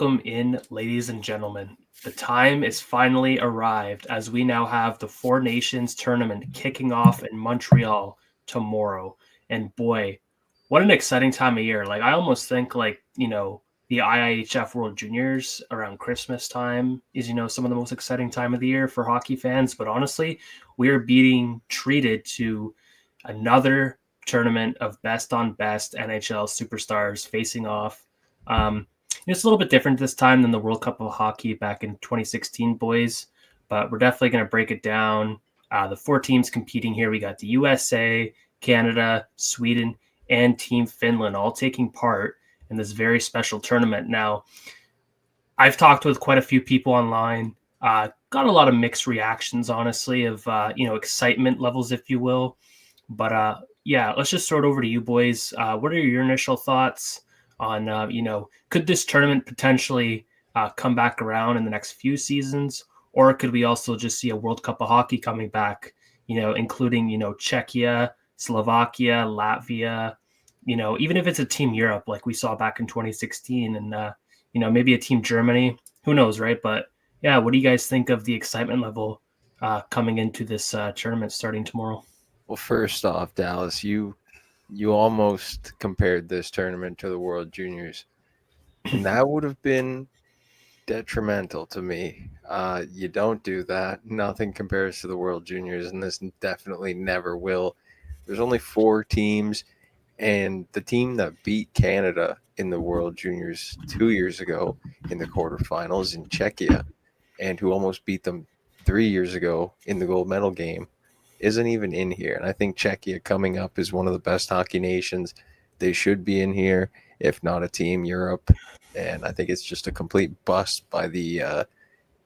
Welcome in, ladies and gentlemen. The time is finally arrived as we now have the Four Nations tournament kicking off in Montreal tomorrow. And boy, what an exciting time of year. Like I almost think the IIHF World Juniors around Christmas time is, some of the most exciting time of the year for hockey fans. But honestly, we are being treated to another tournament of best on best NHL superstars facing off. It's a little bit different this time than the World Cup of Hockey back in 2016, boys, but we're definitely going to break it down. The four teams competing here, we got the USA, Canada, Sweden, and Team Finland all taking part in this very special tournament. Now, I've talked with quite a few people online, got a lot of mixed reactions, honestly, of, excitement levels, if you will. But yeah, let's just throw it over to you boys. What are your initial thoughts on, could this tournament potentially come back around in the next few seasons? Or could we also just see a World Cup of Hockey coming back, including, Czechia, Slovakia, Latvia, even if it's a Team Europe like we saw back in 2016 and, maybe a Team Germany, who knows, right? But yeah, what do you guys think of the excitement level coming into this tournament starting tomorrow? Well, first off, Dallas, you almost compared this tournament to the World Juniors, and that would have been detrimental to me. You don't do that. Nothing compares to the World Juniors, and this definitely never will. There's only four teams, and the team that beat Canada in the World Juniors 2 years ago in the quarterfinals in Czechia, and who almost beat them 3 years ago in the gold medal game, isn't even in here. And I think Czechia coming up is one of the best hockey nations. They should be in here, if not a Team Europe. And I think it's just a complete bust by the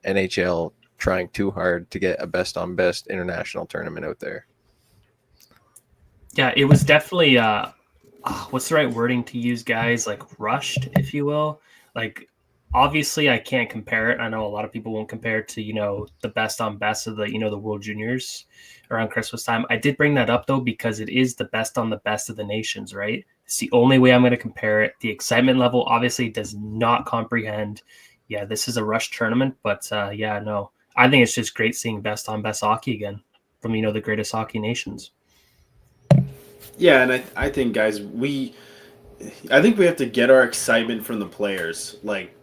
NHL trying too hard to get a best on best international tournament out there. Yeah, it was definitely what's the right wording to use, guys? Like rushed, if you will. Like obviously I can't compare it. I know a lot of people won't compare it to, the best on best of the World Juniors around Christmas time. I did bring that up though because it is the best on the best of the nations, right? It's the only way I'm going to compare it. The excitement level obviously does not comprehend. Yeah, this is a rush tournament, but yeah, no. I think it's just great seeing best on best hockey again from the greatest hockey nations. Yeah, and I think, guys, I think we have to get our excitement from the players. Like,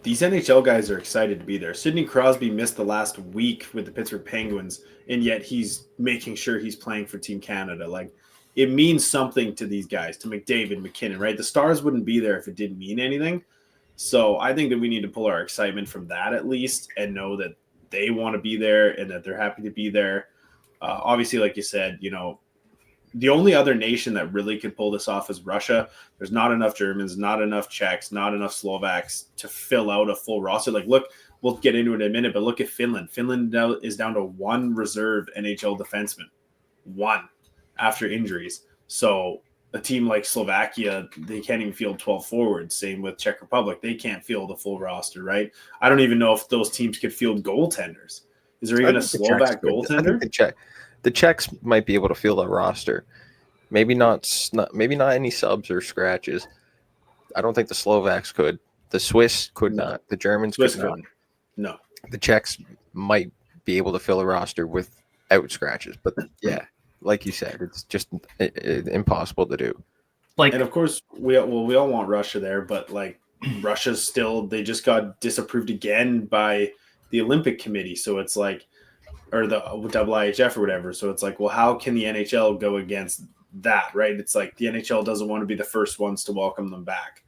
these NHL guys are excited to be there. Sidney Crosby missed the last week with the Pittsburgh Penguins, and yet he's making sure he's playing for Team Canada. Like, it means something to these guys, to McDavid, McKinnon, right? The Stars wouldn't be there if it didn't mean anything. So I think that we need to pull our excitement from that at least and know that they want to be there and that they're happy to be there. Obviously, like you said, the only other nation that really could pull this off is Russia. There's not enough Germans, not enough Czechs, not enough Slovaks to fill out a full roster. Like, look, we'll get into it in a minute, but look at Finland. Finland is down to one reserve NHL defenseman, one, after injuries. So a team like Slovakia, they can't even field 12 forwards. Same with Czech Republic. They can't field a full roster, right? I don't even know if those teams could field goaltenders. Is there even a Slovak goaltender? The Czechs might be able to field a roster. Maybe not any subs or scratches. I don't think the Slovaks could. The Swiss could not. The Germans could not. No. The Czechs might be able to fill a roster without scratches. But yeah, like you said, it's just impossible to do. And of course, we all want Russia there, but like Russia's still, they just got disapproved again by the Olympic Committee. So it's like, or the IIHF or whatever. So it's like, well, how can the NHL go against that, right? It's like the NHL doesn't want to be the first ones to welcome them back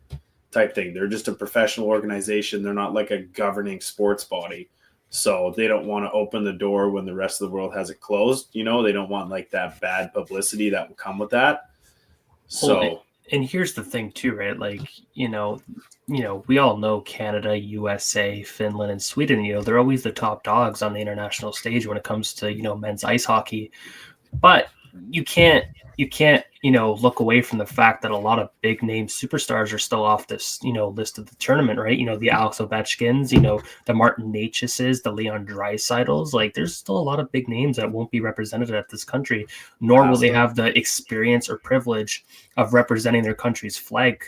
type thing. They're just a professional organization. They're not like a governing sports body. So they don't want to open the door when the rest of the world has it closed. They don't want like that bad publicity that will come with that. So, and here's the thing too, right? Like, we all know Canada, USA, Finland, and Sweden, they're always the top dogs on the international stage when it comes to, men's ice hockey. But you can't, look away from the fact that a lot of big name superstars are still off this, list of the tournament, right? The Alex Ovechkins, the Martin Necas's, the Leon Draisaitl's. Like, there's still a lot of big names that won't be represented at this country, nor will they have the experience or privilege of representing their country's flag,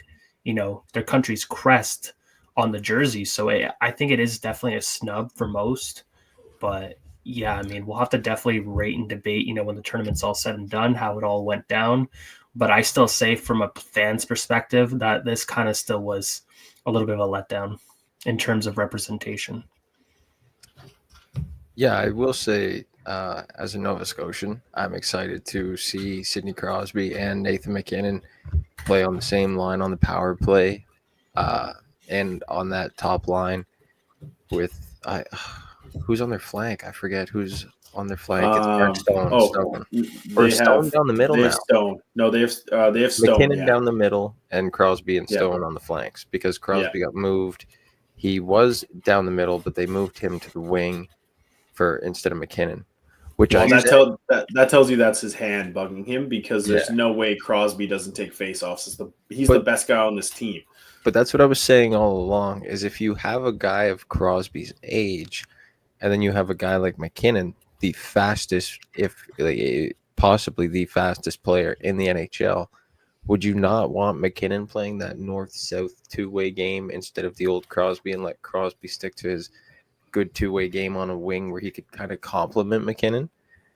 their country's crest on the jersey. So I think it is definitely a snub for most. But yeah, I mean, we'll have to definitely rate and debate, when the tournament's all said and done, how it all went down. But I still say from a fan's perspective that this kind of still was a little bit of a letdown in terms of representation. Yeah, I will say, as a Nova Scotian, I'm excited to see Sidney Crosby and Nathan MacKinnon play on the same line on the power play, and on that top line with who's on their flank? I forget who's on their flank. It's Mark Stone. Stone. Or is Stone down the middle now? Stone. No, they have Stone. MacKinnon down the middle and Crosby and Stone on the flanks because Crosby got moved. He was down the middle, but they moved him to the wing instead of MacKinnon. That tells you that's his hand bugging him, because there's no way Crosby doesn't take faceoffs. He's the best guy on this team. But that's what I was saying all along, is if you have a guy of Crosby's age and then you have a guy like MacKinnon, the fastest, possibly the fastest player in the NHL, would you not want MacKinnon playing that north-south two-way game instead of the old Crosby and let Crosby stick to his good two-way game on a wing where he could kind of complement MacKinnon?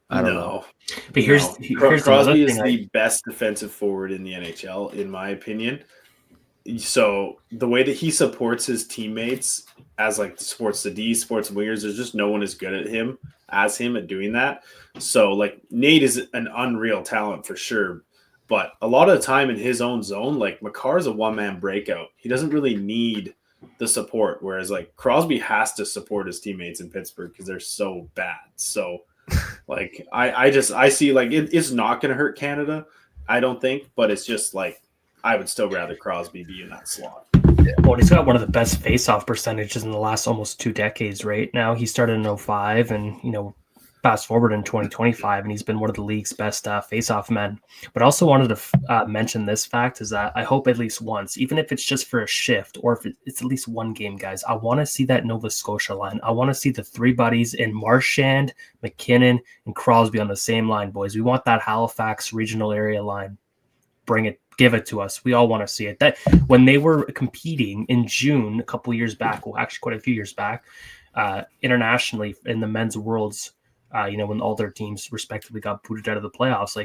I don't know. But here's Crosby is the best defensive forward in the NHL, in my opinion. So the way that he supports his teammates as supports the D, supports wingers, there's just no one as good at him at doing that. So Nate is an unreal talent for sure. But a lot of the time in his own zone, Makar is a one-man breakout. He doesn't really need the support, whereas Crosby has to support his teammates in Pittsburgh because they're so bad. So I see it's not going to hurt Canada, I don't think, but it's just I would still rather Crosby be in that slot. Well, he's got one of the best face-off percentages in the last almost 2 decades right now. He started in 2005 and, fast forward in 2025, and he's been one of the league's best face-off men. But I also wanted to mention this fact is that I hope at least once, even if it's just for a shift or if it's at least one game, guys, I want to see that Nova Scotia line. I want to see the three buddies in Marchand, MacKinnon, and Crosby on the same line, boys. We want that Halifax regional area line. Bring it. Give it to us. We all want to see it. That when they were competing in June a couple years back, well, actually quite a few years back, internationally in the men's worlds, when all their teams respectively got booted out of the playoffs,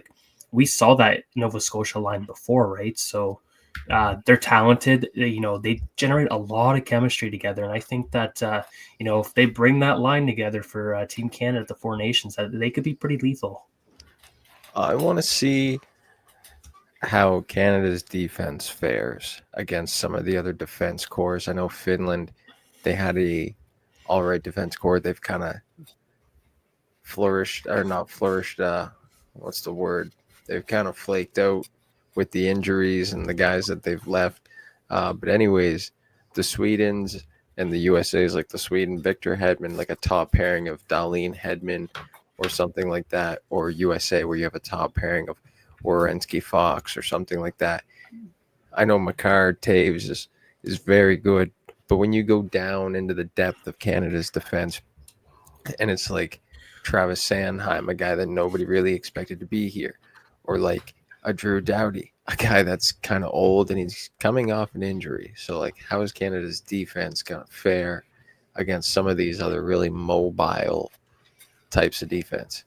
we saw that Nova Scotia line before, right? So they're talented. They generate a lot of chemistry together, and I think that if they bring that line together for Team Canada at the Four Nations, they could be pretty lethal. I want to see how Canada's defense fares against some of the other defense corps. I know Finland, they had a all right defense corps. They've kind of what's the word? They've kind of flaked out with the injuries and the guys that they've left. But anyways, the Swedens and the USA's the Sweden Victor Hedman, a top pairing of Dahlin Hedman or something like that, or USA where you have a top pairing of Werenski Fox or something like that. I know Makar Taves is very good, but when you go down into the depth of Canada's defense, and it's Travis Sanheim, a guy that nobody really expected to be here, or a Drew Doughty, a guy that's kind of old and he's coming off an injury. So how is Canada's defense going to fare against some of these other really mobile types of defense?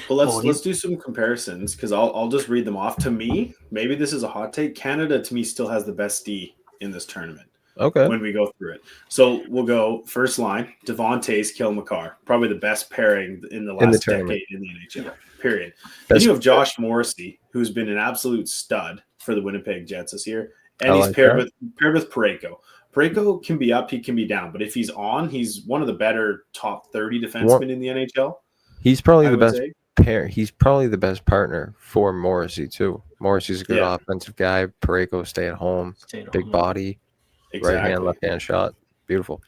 Well, let's do some comparisons, because I'll just read them off. To me, maybe this is a hot take. Canada, to me, still has the best D in this tournament. Okay. When we go through it. So we'll go first line, Devon Toews, Kale McCarr. Probably the best pairing in the last decade in the NHL, period. Then you have Josh Morrissey, who's been an absolute stud for the Winnipeg Jets this year. And he's paired with Parayko. Parayko can be up, he can be down. But if he's on, he's one of the better top 30 defensemen in the NHL. He's probably the best pair. He's probably the best partner for Morrissey, too. Morrissey's a good offensive guy. Parayko stay at home. Big body. Exactly. Right hand, left hand shot. Beautiful.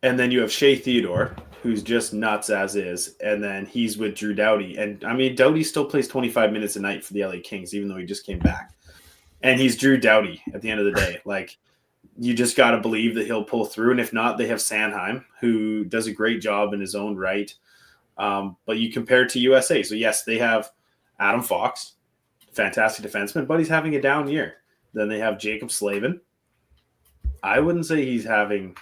And then you have Shea Theodore, who's just nuts as is. And then he's with Drew Doughty. And I mean, Doughty still plays 25 minutes a night for the LA Kings, even though he just came back. And he's Drew Doughty at the end of the day. You just got to believe that he'll pull through. And if not, they have Sanheim, who does a great job in his own right. But you compare it to USA. So, yes, they have Adam Fox, fantastic defenseman, but he's having a down year. Then they have Jacob Slavin. I wouldn't say he's having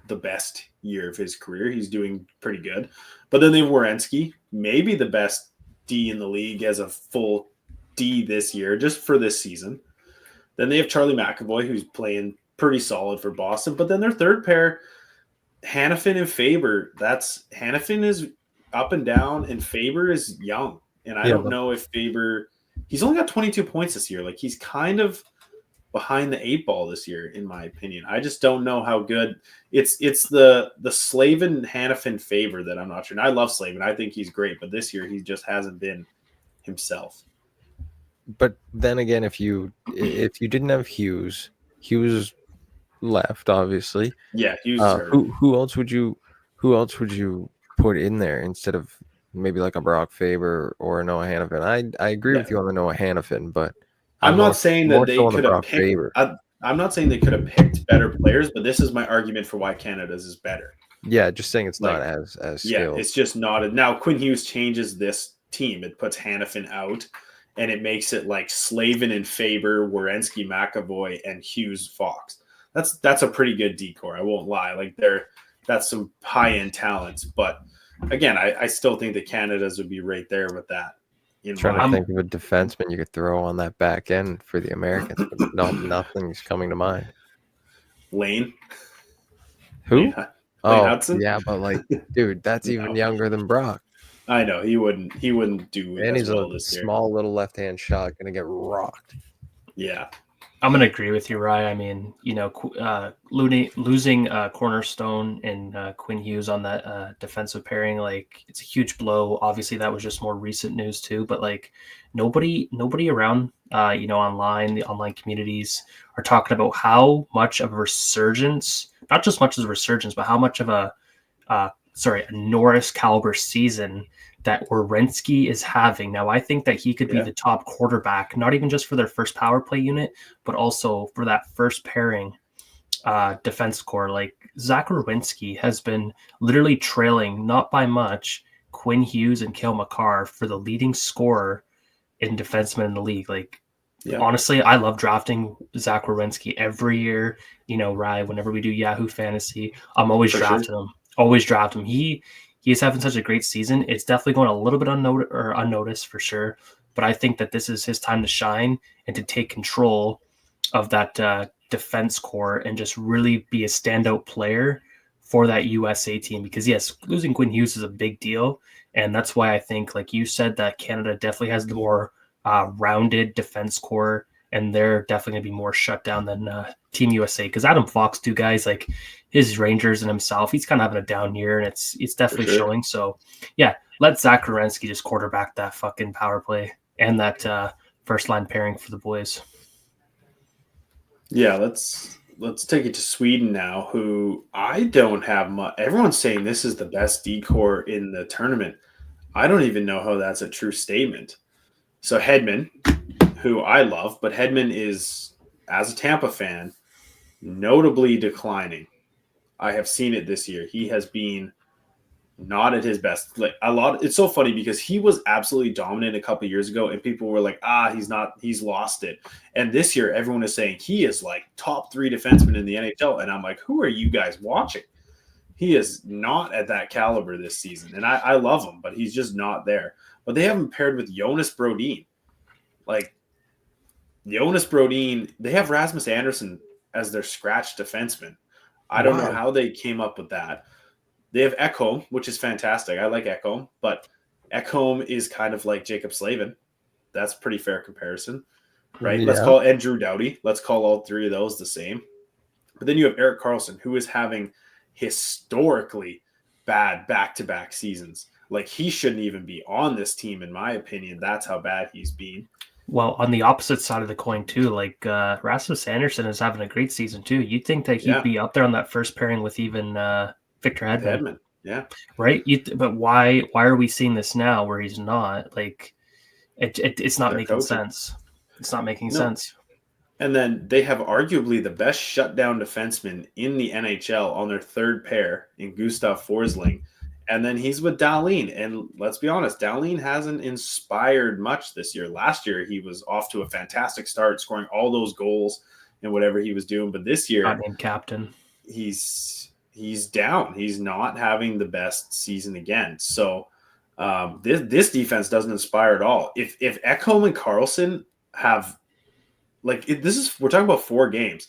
the best year of his career. He's doing pretty good. But then they have Werenski, maybe the best D in the league as a full D this year, just for this season. Then they have Charlie McAvoy, who's playing pretty solid for Boston. But then their third pair, Hannafin and Faber, Hannafin is up and down, and Faber is young. And I don't know if Faber – he's only got 22 points this year. Like, he's kind of behind the 8 ball this year, in my opinion. I just don't know how good – it's the Slavin, Hannafin, Faber that I'm not sure. And I love Slavin. I think he's great. But this year, he just hasn't been himself. But then again, if you didn't have Hughes left, obviously. Yeah, Hughes. Who else would you put in there instead of maybe like a Brock Faber or a Noah Hannafin? I agree with you on the Noah Hannafin, but I'm not saying that they could have picked. I'm not saying they could have picked better players, but this is my argument for why Canada's is better. Yeah, just saying it's not as skilled. Yeah, it's just not. Now Quinn Hughes changes this team. It puts Hannafin out, and it makes it like Slavin and Faber, Werenski, McAvoy, and Hughes, Fox. That's a pretty good decor. I won't lie. Like that's some high end talents. But again, I still think the Canadas would be right there with that. Trying to think of a defenseman you could throw on that back end for the Americans, but nothing's coming to mind. Lane. Who? Lane Hudson? Yeah, but like, dude, that's even younger than Brock. I know he wouldn't do. And he's well a small little left hand shot, gonna get rocked. Yeah. I'm going to agree with you, Rye. I mean, losing Cornerstone and Quinn Hughes on that defensive pairing, like, it's a huge blow. Obviously, that was just more recent news too. But like, nobody around, online, the online communities are talking about how much of a resurgence, not just much as a resurgence, but how much of a Norris caliber season that Werenski is having. Now, I think that he could be the top quarterback, not even just for their first power play unit, but also for that first pairing defense core. Like, Zach Werenski has been literally trailing, not by much, Quinn Hughes and Cale Makar for the leading scorer in defensemen in the league. Like, honestly, I love drafting Zach Werenski every year. Rye, whenever we do Yahoo Fantasy, I'm always drafting him. Always draft him. He's having such a great season. It's definitely going a little bit unnoticed for sure. But I think that this is his time to shine and to take control of that defense core and just really be a standout player for that USA team. Because yes, losing Quinn Hughes is a big deal. And that's why I think, like you said, that Canada definitely has the more rounded defense core. And they're definitely going to be more shut down than Team USA. Because Adam Fox, too, guys, like his Rangers and himself, he's kind of having a down year, and it's definitely showing. So, yeah, let Zach Werenski just quarterback that fucking power play and that first line pairing for the boys. Yeah, let's take it to Sweden now, who I don't have much. Everyone's saying this is the best decor in the tournament. I don't even know how that's a true statement. So Hedman, who I love, but Hedman is, as a Tampa fan, notably declining. I have seen it this year. He has been not at his best. Like it's so funny because he was absolutely dominant a couple of years ago, and people were like, he's lost it. And this year, everyone is saying he is like top 3 defenseman in the NHL. And I'm like, who are you guys watching? He is not at that caliber this season. And I love him, but he's just not there. But they have him paired with Jonas Brodin. Like, Jonas Brodin, they have Rasmus Andersson as their scratch defenseman. I don't know how they came up with that. They have Ekholm, which is fantastic. I like Ekholm, but Ekholm is kind of like Jacob Slavin. That's a pretty fair comparison, right? Yeah. Let's call Drew Doughty. Let's call all 3 of those the same. But then you have Erik Karlsson, who is having historically bad back-to-back seasons. Like, he shouldn't even be on this team, in my opinion. That's how bad he's been. Well, on the opposite side of the coin, too, like Rasmus Andersson is having a great season, too. You'd think that he'd be up there on that first pairing with even Victor Hedman. Yeah. Right? But why are we seeing this now where he's not? Like, it's not making sense. It's not making sense. And then they have arguably the best shutdown defenseman in the NHL on their third pair in Gustav Forsling. And then he's with Daeden. And let's be honest, Daeden hasn't inspired much this year. Last year, he was off to a fantastic start, scoring all those goals and whatever he was doing. But this year, Not named captain. he's down. He's not having the best season again. So this defense doesn't inspire at all. If Ekholm and Karlsson have we're talking about 4 games.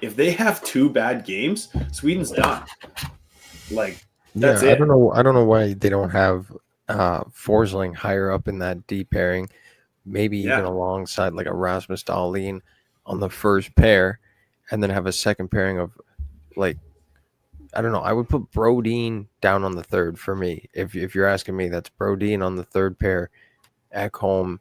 If they have 2 bad games, Sweden's done. Like that's it. I don't know why they don't have Forsling higher up in that D pairing, maybe even alongside like a Rasmus Dahlin on the first pair, and then have a second pairing of like, I don't know. I would put Brodin down on the third for me. If you're asking me, that's Brodin on the third pair, Ekholm.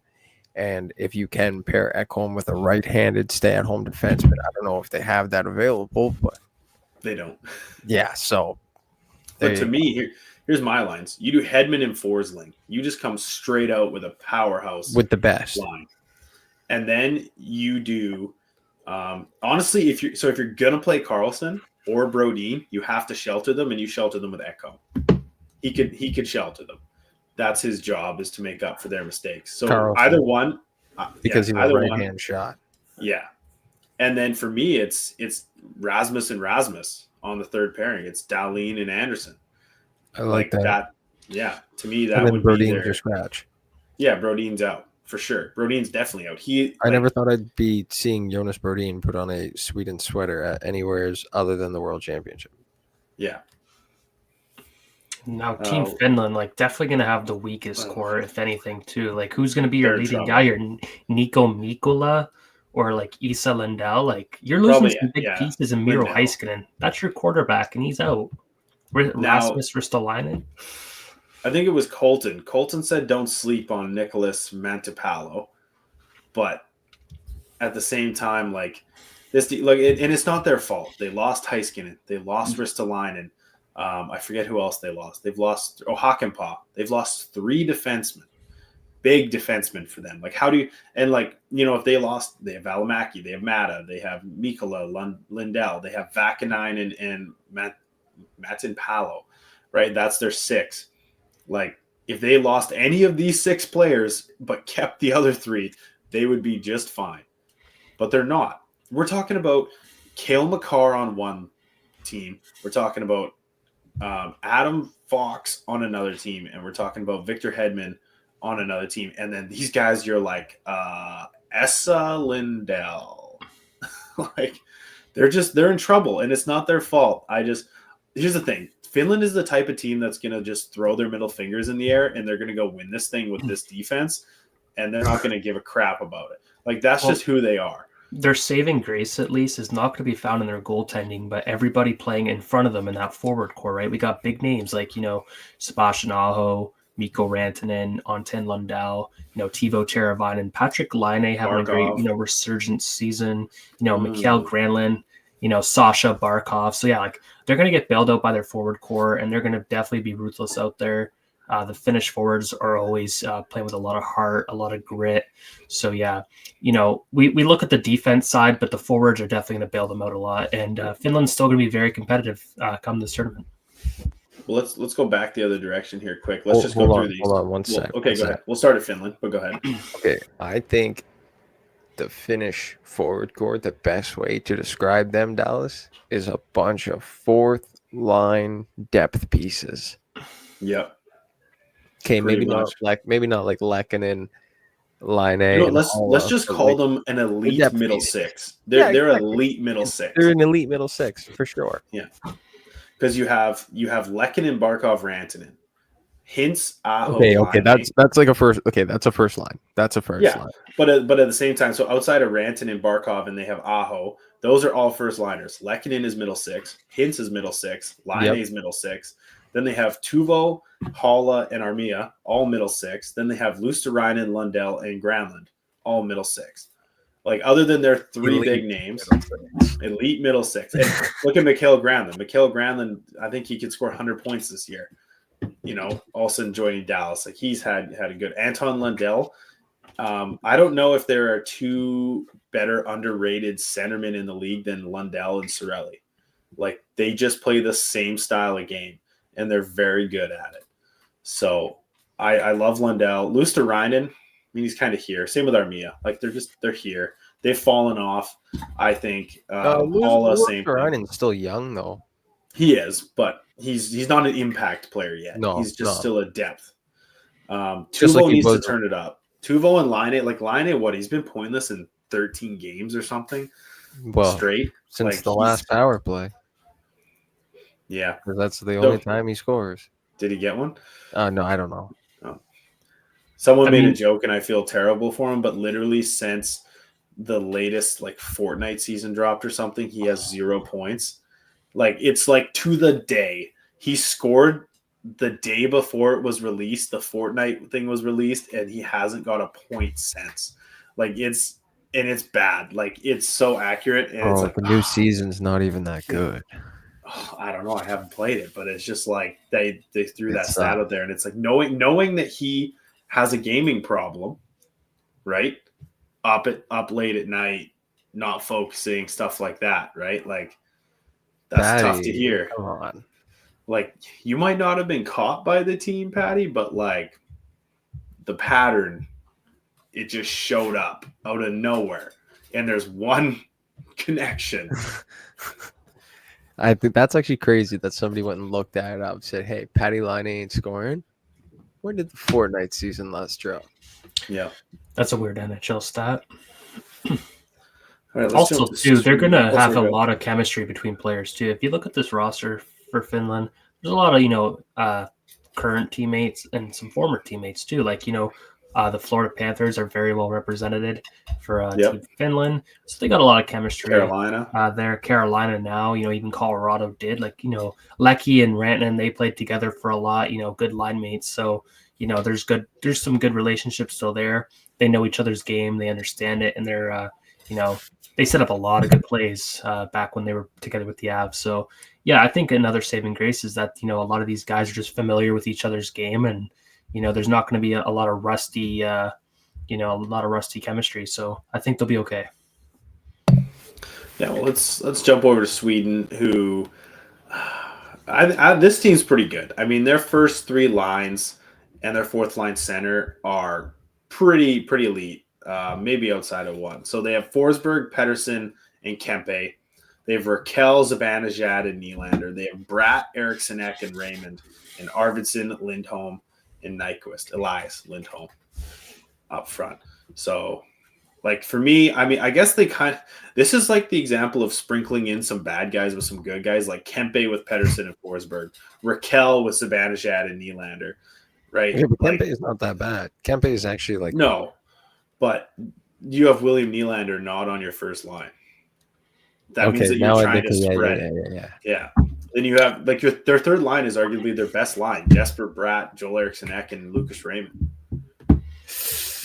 And if you can pair Ekholm with a right-handed stay-at-home defenseman, I don't know if they have that available, but they don't. Yeah, so. But to me, here's my lines. You do Hedman and Forsling. You just come straight out with a powerhouse with the best line, and then you do. Honestly, if you're gonna play Karlsson or Brodin, you have to shelter them, and you shelter them with Ekholm. He could shelter them. That's his job, is to make up for their mistakes. So Karlsson, either one, because he's a right-hand shot. Yeah, and then for me, it's Rasmus and Rasmus on the third pairing. It's Dahlin and Anderson. I like that. Yeah, to me that and then would Brodin be their your scratch. Yeah, Brodin's out for sure. Brodin's definitely out. I never thought I'd be seeing Jonas Brodin put on a Sweden sweater at anywhere other than the World Championship. Yeah. Now, Team Finland, definitely going to have the weakest core, if anything, too. Who's going to be your leading guy? Your Nico Mikkola or, Isa Lindell? You're losing some big pieces in Miro Heiskanen. That's your quarterback, and he's out. Rasmus Ristolainen? I think it was Colton. Colton said don't sleep on Nicholas Mantipalo. But at the same time, and it's not their fault. They lost Heiskanen. They lost Ristolainen. I forget who else they lost. They've lost Hakanpää. They've lost 3 defensemen, big defensemen for them. How do you if they lost, they have Valimaki, they have Mata, they have Mikkola, Lindell, they have Vakanainen and Matin Palo, right? That's their 6. If they lost any of these 6 players but kept the other 3, they would be just fine. But they're not. We're talking about Cale Makar on one team. We're talking about Adam Fox on another team, and we're talking about Victor Hedman on another team, and then these guys, you're Esa Lindell. They're in trouble, and it's not their fault. Here's the thing. Finland is the type of team that's going to just throw their middle fingers in the air, and they're going to go win this thing with this defense, and they're not going to give a crap about it. That's just who they are. Their saving grace, at least, is not going to be found in their goaltending, but everybody playing in front of them in that forward core, right? We got big names Sebastian Aho, Mikko Rantanen, Anton Lundell, Teuvo Teravainen, Patrick Laine having Barkov. a great, resurgence season, Mikael Granlund, Sasha Barkov. So, they're going to get bailed out by their forward core, and they're going to definitely be ruthless out there. The Finnish forwards are always playing with a lot of heart, a lot of grit. So, we look at the defense side, but the forwards are definitely going to bail them out a lot. And Finland's still going to be very competitive come this tournament. Well, let's go back the other direction here quick. Let's just go through these. Hold on one sec. Okay, go ahead. We'll start at Finland, but go ahead. Okay, I think the Finnish forward core, the best way to describe them, Dallas, is a bunch of fourth-line depth pieces. Yep. Okay, maybe not like Lehkonen, Laine. Let's just call them an elite middle 6. They're elite middle 6. They're an elite middle 6 for sure. Yeah, because you have Lehkonen, Barkov, Rantanen, Hintz, Aho. Okay, that's like a first. Okay, that's a first line. That's a first line. But at the same time, so outside of Rantanen, Barkov, and they have Aho. Those are all first liners. Lehkonen is middle 6. Hintz is middle 6. Laine is middle 6. Then they have Teuvo, Haula, and Armia, all middle 6. Then they have Luosterainen, Lundell, and Granlund, all middle 6. Other than their 3 elite big names, elite middle 6. And look at Mikael Granlund. Mikael Granlund, I think he could score 100 points this year. All of a sudden joining Dallas. He's had a good Anton Lundell. I don't know if there are 2 better underrated centermen in the league than Lundell and Ryley. They just play the same style of game, and they're very good at it. So I love Lundell. Luosterainen, mean, he's kind of here. Same with Armia. Like they're here. They've fallen off. I think Paula, same thing. Ryan's still young though. He is, but he's not an impact player yet. No, he's just still a depth. Just Tuvo like needs to turn it up. Tuvo and Laine, what? He's been pointless in 13 games or something straight since like the last power play. Yeah, that's the only time he scores. Did he get one? No, I don't know. Oh. Someone made a joke, and I feel terrible for him. But literally, since the latest like Fortnite season dropped or something, he has 0 points. Like it's like to the day he scored the day before it was released. The Fortnite thing was released, and he hasn't got a point since. Like it's bad. Like it's so accurate, and it's like the new season's not even that good. I don't know. I haven't played it, but it's just like they threw that stat out there, and it's like knowing that he has a gaming problem, right? Up late at night, not focusing, stuff like that, right? Like that's tough to hear. Come on. Like you might not have been caught by the team, Patty, but like the pattern, it just showed up out of nowhere, and there's one connection. I think that's actually crazy that somebody went and looked at it up and said, "Hey, Patty Laine ain't scoring." When did the Fortnite season last drop? Yeah, that's a weird NHL stat. All right, also, too, they're going to have a lot of chemistry between players, too. If you look at this roster for Finland, there's a lot of, current teammates and some former teammates, too. Like, the Florida Panthers are very well represented for Team Finland. So they got a lot of chemistry. Carolina now, even Colorado did. Like, Lecky and Rantanen, they played together for a lot, good line mates. So, there's some good relationships still there. They know each other's game. They understand it. And they're, they set up a lot of good plays back when they were together with the Avs. So, yeah, I think another saving grace is that, a lot of these guys are just familiar with each other's game, and, there's not going to be a lot of rusty, chemistry. So I think they'll be okay. Yeah, well, let's jump over to Sweden, who this team's pretty good. I mean, their first 3 lines and their 4th line center are pretty elite. Maybe outside of one. So they have Forsberg, Pettersson, and Kempe. They have Raquel, Zibanejad, and Nylander. They have Bratt, Eriksson Ek, and Raymond, and Arvidsson, Lindholm, and Nyquist, Elias Lindholm up front. So, like, for me, I mean, I guess this is like the example of sprinkling in some bad guys with some good guys, like Kempe with Pettersson and Forsberg, Raquel with Zibanejad and Nylander, right? Yeah, but Kempe is not that bad. Kempe is actually like... No. But you have William Nylander not on your first line. That means that you're trying to spread. Yeah. Then you have like their third line is arguably their best line: Jesper Bratt, Joel Eriksson Ek, and Lucas Raymond.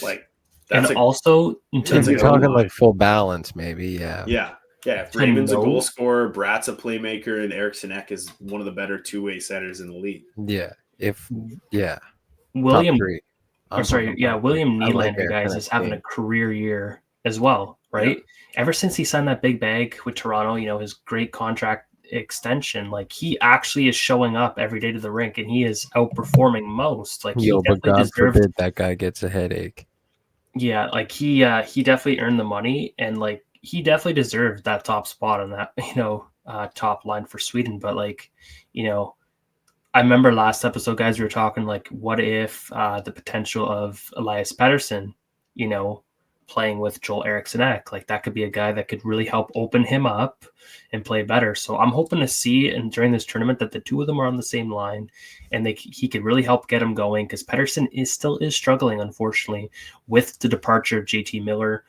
Like that's also in terms of talking like full balance, maybe. Yeah. If Raymond's a goal scorer, Bratt's a playmaker, and Eriksson Ek is one of the better two-way centers in the league. Yeah. William Nylander, guys, is having a career year as well, right? Yeah. Ever since he signed that big bag with Toronto, his great contract extension, like he actually is showing up every day to the rink, and he is outperforming most. Like, but God forbid that guy gets a headache. Yeah, like he definitely earned the money, and like he definitely deserved that top spot on that top line for Sweden. But like, I remember last episode, guys, we were talking like, what if the potential of Elias Pettersson, playing with Joel Eriksson Ek, like that could be a guy that could really help open him up and play better. So I'm hoping to see, and during this tournament, that the two of them are on the same line, and he could really help get him going, because Pettersson is struggling, unfortunately, with the departure of JT Miller,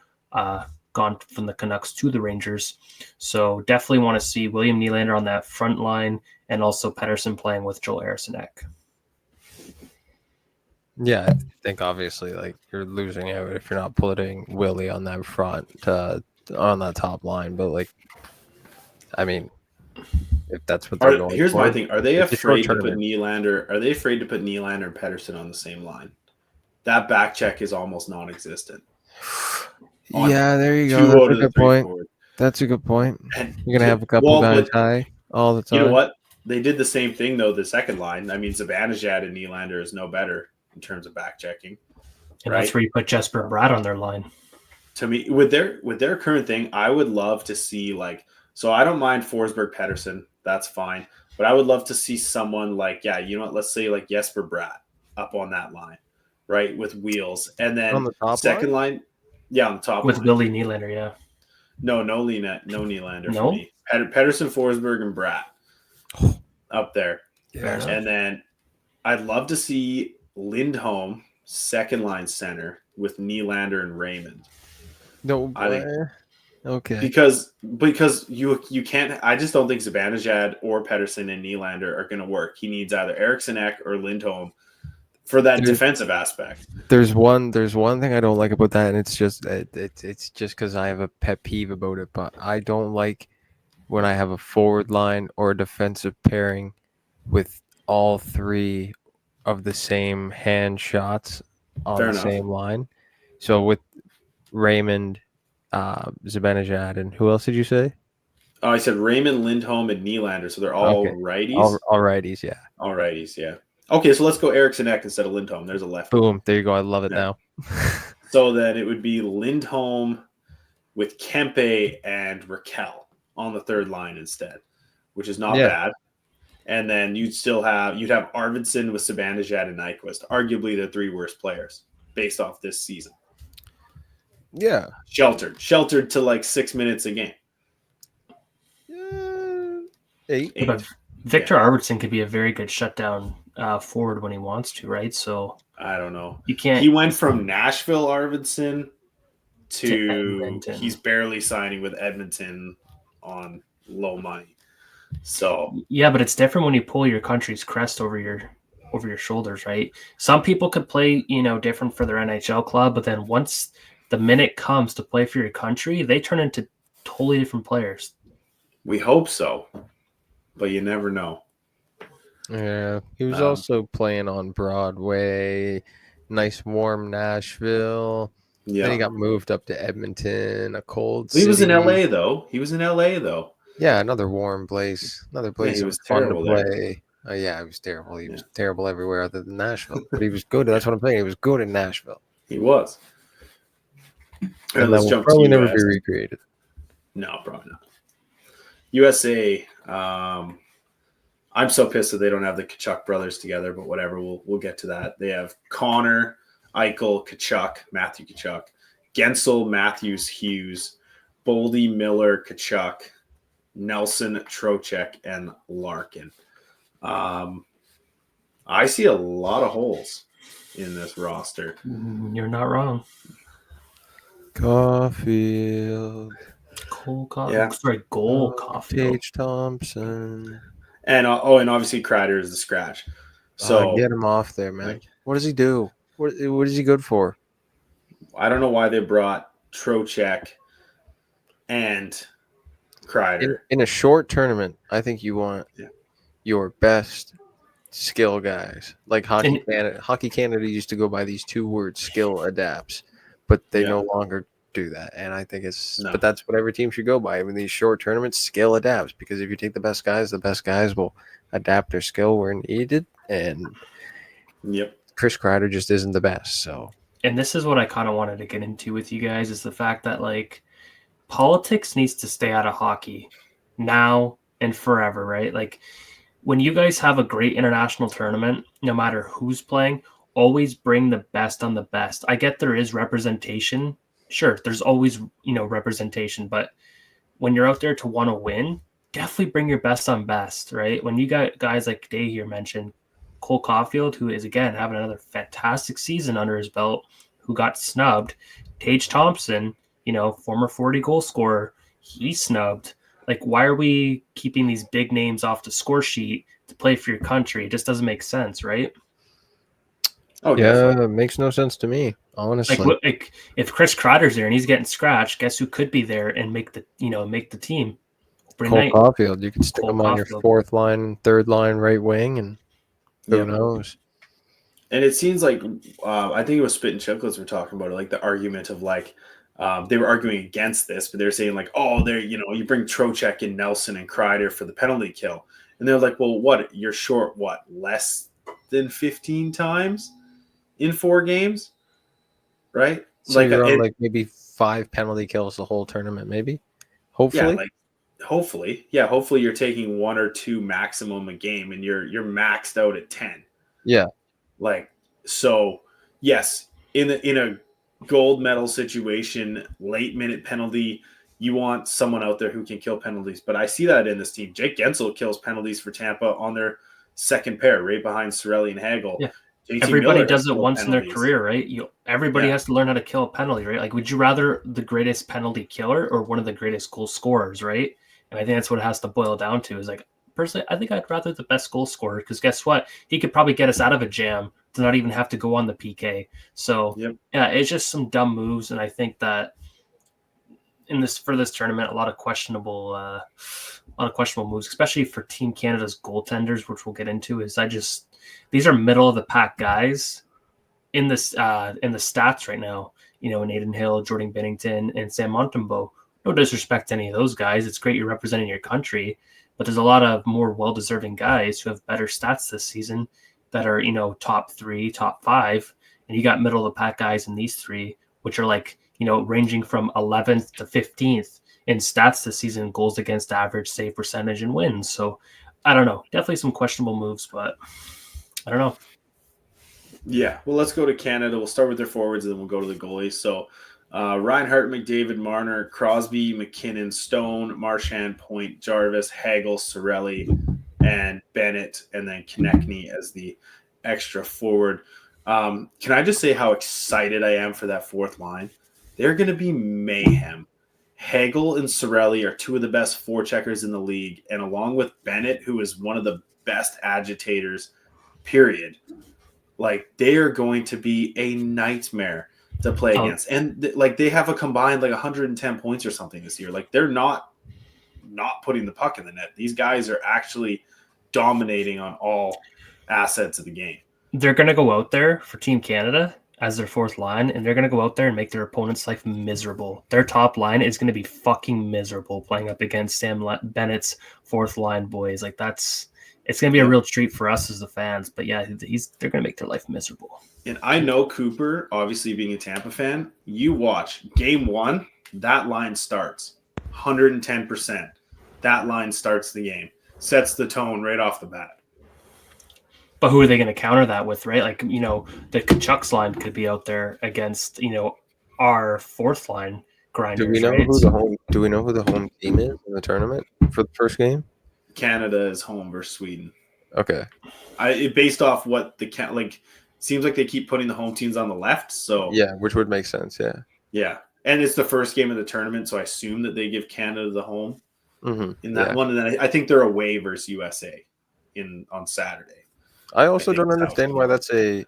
gone from the Canucks to the Rangers. So definitely want to see William Nylander on that front line, and also Pettersson playing with Joel Eriksson Ek. Yeah, I think obviously like you're losing out if you're not putting Willie on that front, on that top line. But like, I mean, if that's what they're going here's for, my thing: Are they afraid to put Nylander? Are they afraid to put Nylander and Pettersson on the same line? That back check is almost non-existent. Yeah, there you go. That's a good point. That's a good point. You're gonna have a couple guys high all the time. You know what? They did the same thing though. The second line. I mean, Zibanejad and Nylander is no better in terms of back checking. And right? that's where you put Jesper and Brad on their line. To me, with their current thing, I would love to see like. So I don't mind Forsberg Pedersen. That's fine. But I would love to see someone like, yeah, you know what? Let's say like Jesper Bratt up on that line, right? With wheels. And On then the top second line, yeah, on the top With line. Willie Nylander, yeah. No Nylander for No? me. Pedersen, Forsberg, and Bratt up there. Fair enough. And then I'd love to see Lindholm second line center with Nylander and Raymond. No, I think okay. because you can't. I just don't think Zibanejad or Pedersen and Nylander are going to work. He needs either Eriksson Ek or Lindholm for that defensive aspect. There's one thing I don't like about that, and it's just because I have a pet peeve about it. But I don't like when I have a forward line or a defensive pairing with all three of the same hand shots on Fair the enough. same line. So with Raymond, Zibanejad, and who else did you say? Oh, I said Raymond, Lindholm, and Nylander. So they're all righties. All righties, yeah. All righties, yeah. Okay, so let's go Eriksson Ek instead of Lindholm. There's a lefty. Boom, there you go. I love it Yeah. now. So then it would be Lindholm with Kempe and Raquel on the third line instead, which is not bad. And then you'd have Arvidsson with Zibanejad and Nyquist, arguably the three worst players based off this season. Yeah. Sheltered to like 6 minutes a game. 8. But Victor Arvidsson could be a very good shutdown forward when he wants to, right? So I don't know. You can't. He went from Nashville Arvidsson to Edmonton. He's barely signing with Edmonton on low money. So yeah, but it's different when you pull your country's crest over your shoulders, right? Some people could play, different for their NHL club, but then once the minute comes to play for your country, they turn into totally different players. We hope so, but you never know. Yeah, he was also playing on Broadway, nice warm Nashville. Yeah, then he got moved up to Edmonton, a cold city. He was in LA though. Yeah, another warm place. Another place that was fun to play. Oh, yeah, he was terrible. He was terrible everywhere other than Nashville. But he was good. That's what I'm saying. He was good in Nashville. He was. And that will probably never be recreated. No, probably not. USA. I'm so pissed that they don't have the Tkachuk brothers together, but whatever. We'll get to that. They have Connor, Eichel, Tkachuk, Matthew Tkachuk, Gensel, Matthews, Hughes, Boldy, Miller, Tkachuk, Nelson, Trocheck, and Larkin. I see a lot of holes in this roster. You're not wrong. Caulfield. Cole Caulfield. Yeah. Sorry, Goal Caulfield. Tage Thompson. And obviously Kreider is the scratch. So get him off there, man. What does he do? What is he good for? I don't know why they brought Trocheck and Kreider. In a short tournament, I think you want your best skill guys. Like Hockey Canada. Hockey Canada used to go by these 2 words, skill adapts, but they no longer do that. And I think but that's what every team should go by. I mean, these short tournaments, skill adapts, because if you take the best guys will adapt their skill where needed. And Chris Kreider just isn't the best. So, and this is what I kind of wanted to get into with you guys is the fact that like politics needs to stay out of hockey now and forever, right? Like when you guys have a great international tournament, no matter who's playing, always bring the best on the best. I get there is representation. Sure, there's always, representation, but when you're out there to want to win, definitely bring your best on best, right? When you got guys like Day here mentioned, Cole Caulfield, who is, again, having another fantastic season under his belt, who got snubbed. Tage Thompson, former 40-goal scorer, he's snubbed. Like, why are we keeping these big names off the score sheet to play for your country? It just doesn't make sense, right? Oh, yeah, it makes no sense to me, honestly. Like if Chris Kreider's there and he's getting scratched, guess who could be there and make the team? Cole Caulfield. You can stick him on your 4th line, 3rd line, right wing, and who knows? And it seems like I think it was Spit and Chicklets were talking about it, like the argument of like they were arguing against this, but they're saying like, you bring Trocheck and Nelson and Kreider for the penalty kill, and they're like, well, what? You're short less than 15 times in 4 games? right? So you're on like maybe 5 penalty kills the whole tournament, maybe. Hopefully, hopefully you're taking 1 or 2 maximum a game, and you're maxed out at 10. Yeah. Like, so yes, in a gold medal situation, late minute penalty, you want someone out there who can kill penalties. But I see that in this team. Jake Gensel kills penalties for Tampa on their second pair, right behind Ryley and Hagel. Yeah. JT Everybody Miller does it once penalties in their career, right? Everybody has to learn how to kill a penalty, right? Like, would you rather the greatest penalty killer or one of the greatest goal scorers, right? And I think that's what it has to boil down to is like, personally, I think I'd rather the best goal scorer because guess what? He could probably get us out of a jam to not even have to go on the PK. So, yeah, it's just some dumb moves. And I think that for this tournament, a lot of questionable moves, especially for Team Canada's goaltenders, which we'll get into. These are middle of the pack guys in the stats right now. Naden Hill, Jordan Bennington, and Sam Montembeault. No disrespect to any of those guys. It's great you're representing your country, but there's a lot of more well-deserving guys who have better stats this season that are top 3, top 5, and you got middle of the pack guys in these 3, which are like ranging from 11th to 15th in stats this season, goals against average, save percentage, and wins. So I don't know. Definitely some questionable moves, but I don't know. Yeah, well, let's go to Canada. We'll start with their forwards, and then we'll go to the goalies. So Reinhart, McDavid, Marner, Crosby, McKinnon, Stone, Marchand, Point, Jarvis, Hagel, Cirelli, and Bennett, and then Konechny as the extra forward. Can I just say how excited I am for that fourth line? They're going to be mayhem. Hagel and Cirelli are 2 of the best forecheckers in the league, and along with Bennett, who is one of the best agitators, period. Like, they are going to be a nightmare to play against. And they have a combined 110 points or something this year. Like, they're not putting the puck in the net. These guys are actually dominating on all assets of the game. They're going to go out there for Team Canada as their fourth line, and they're going to go out there and make their opponent's life miserable. Their top line is going to be fucking miserable playing up against Sam Bennett's fourth line boys. Like, it's going to be a real treat for us as the fans. But yeah, they're going to make their life miserable. And I know Cooper, obviously being a Tampa fan, you watch game 1, that line starts 110%. That line starts the game, sets the tone right off the bat. But who are they going to counter that with, right? Like, the Kachuk's line could be out there against, our fourth line grinders. Do we know who the home team is in the tournament for the first game? Canada is home versus Sweden. Okay. Based off what seems like they keep putting the home teams on the left. So yeah, which would make sense. Yeah. Yeah, and it's the first game of the tournament, so I assume that they give Canada the home in that one, and then I think they're away versus USA on Saturday. I also don't understand why that's a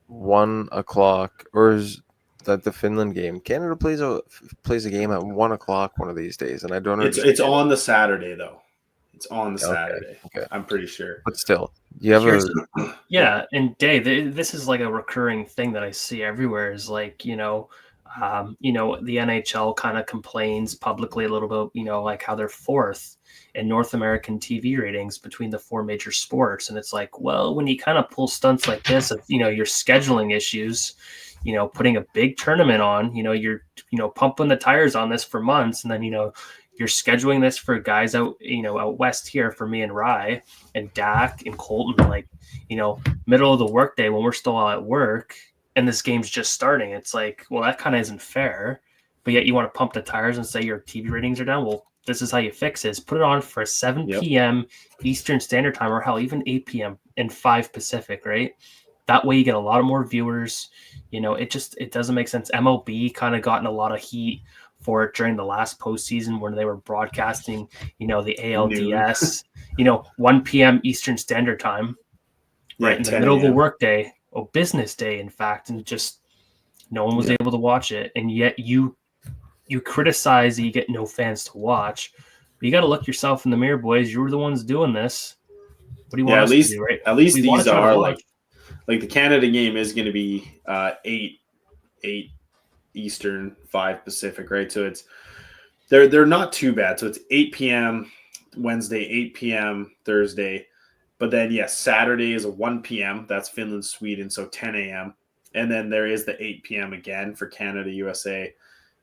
1 o'clock, or is that the Finland game? Canada plays a game at 1 o'clock one of these days, and I don't understand. It's on the Saturday though. It's on the Saturday. Okay. I'm pretty sure. But still, you have and Dave, this is like a recurring thing that I see everywhere. Is like the NHL kind of complains publicly a little bit, like how they're fourth in North American TV ratings between the 4 major sports, and it's like, well, when you kind of pull stunts like this of your scheduling issues, putting a big tournament on, you're pumping the tires on this for months, and then you're scheduling this for guys out west here for me and Rye and Dak and Colton, middle of the workday when we're still all at work and this game's just starting. It's like, well, that kind of isn't fair, but yet you want to pump the tires and say your TV ratings are down. Well, this is how you fix it. Put it on for 7 p.m. Eastern Standard Time, or hell, even 8 p.m. and 5 Pacific, right? That way you get a lot of more viewers. It doesn't make sense. MLB kind of gotten a lot of heat for it during the last postseason when they were broadcasting, the ALDS, 1 p.m. Eastern Standard Time, right in the middle of the workday, business day, in fact, and just no one was able to watch it. And yet you criticize that you get no fans to watch, but you got to look yourself in the mirror, boys. You were the ones doing this. What do you want us to do, right? At least these are like the Canada game is going to be 8 Eastern, 5 Pacific, right? So they're not too bad. So it's 8 p.m. Wednesday, 8 p.m. Thursday. But then, Saturday is a 1 p.m. That's Finland, Sweden, so 10 a.m. And then there is the 8 p.m. again for Canada, USA.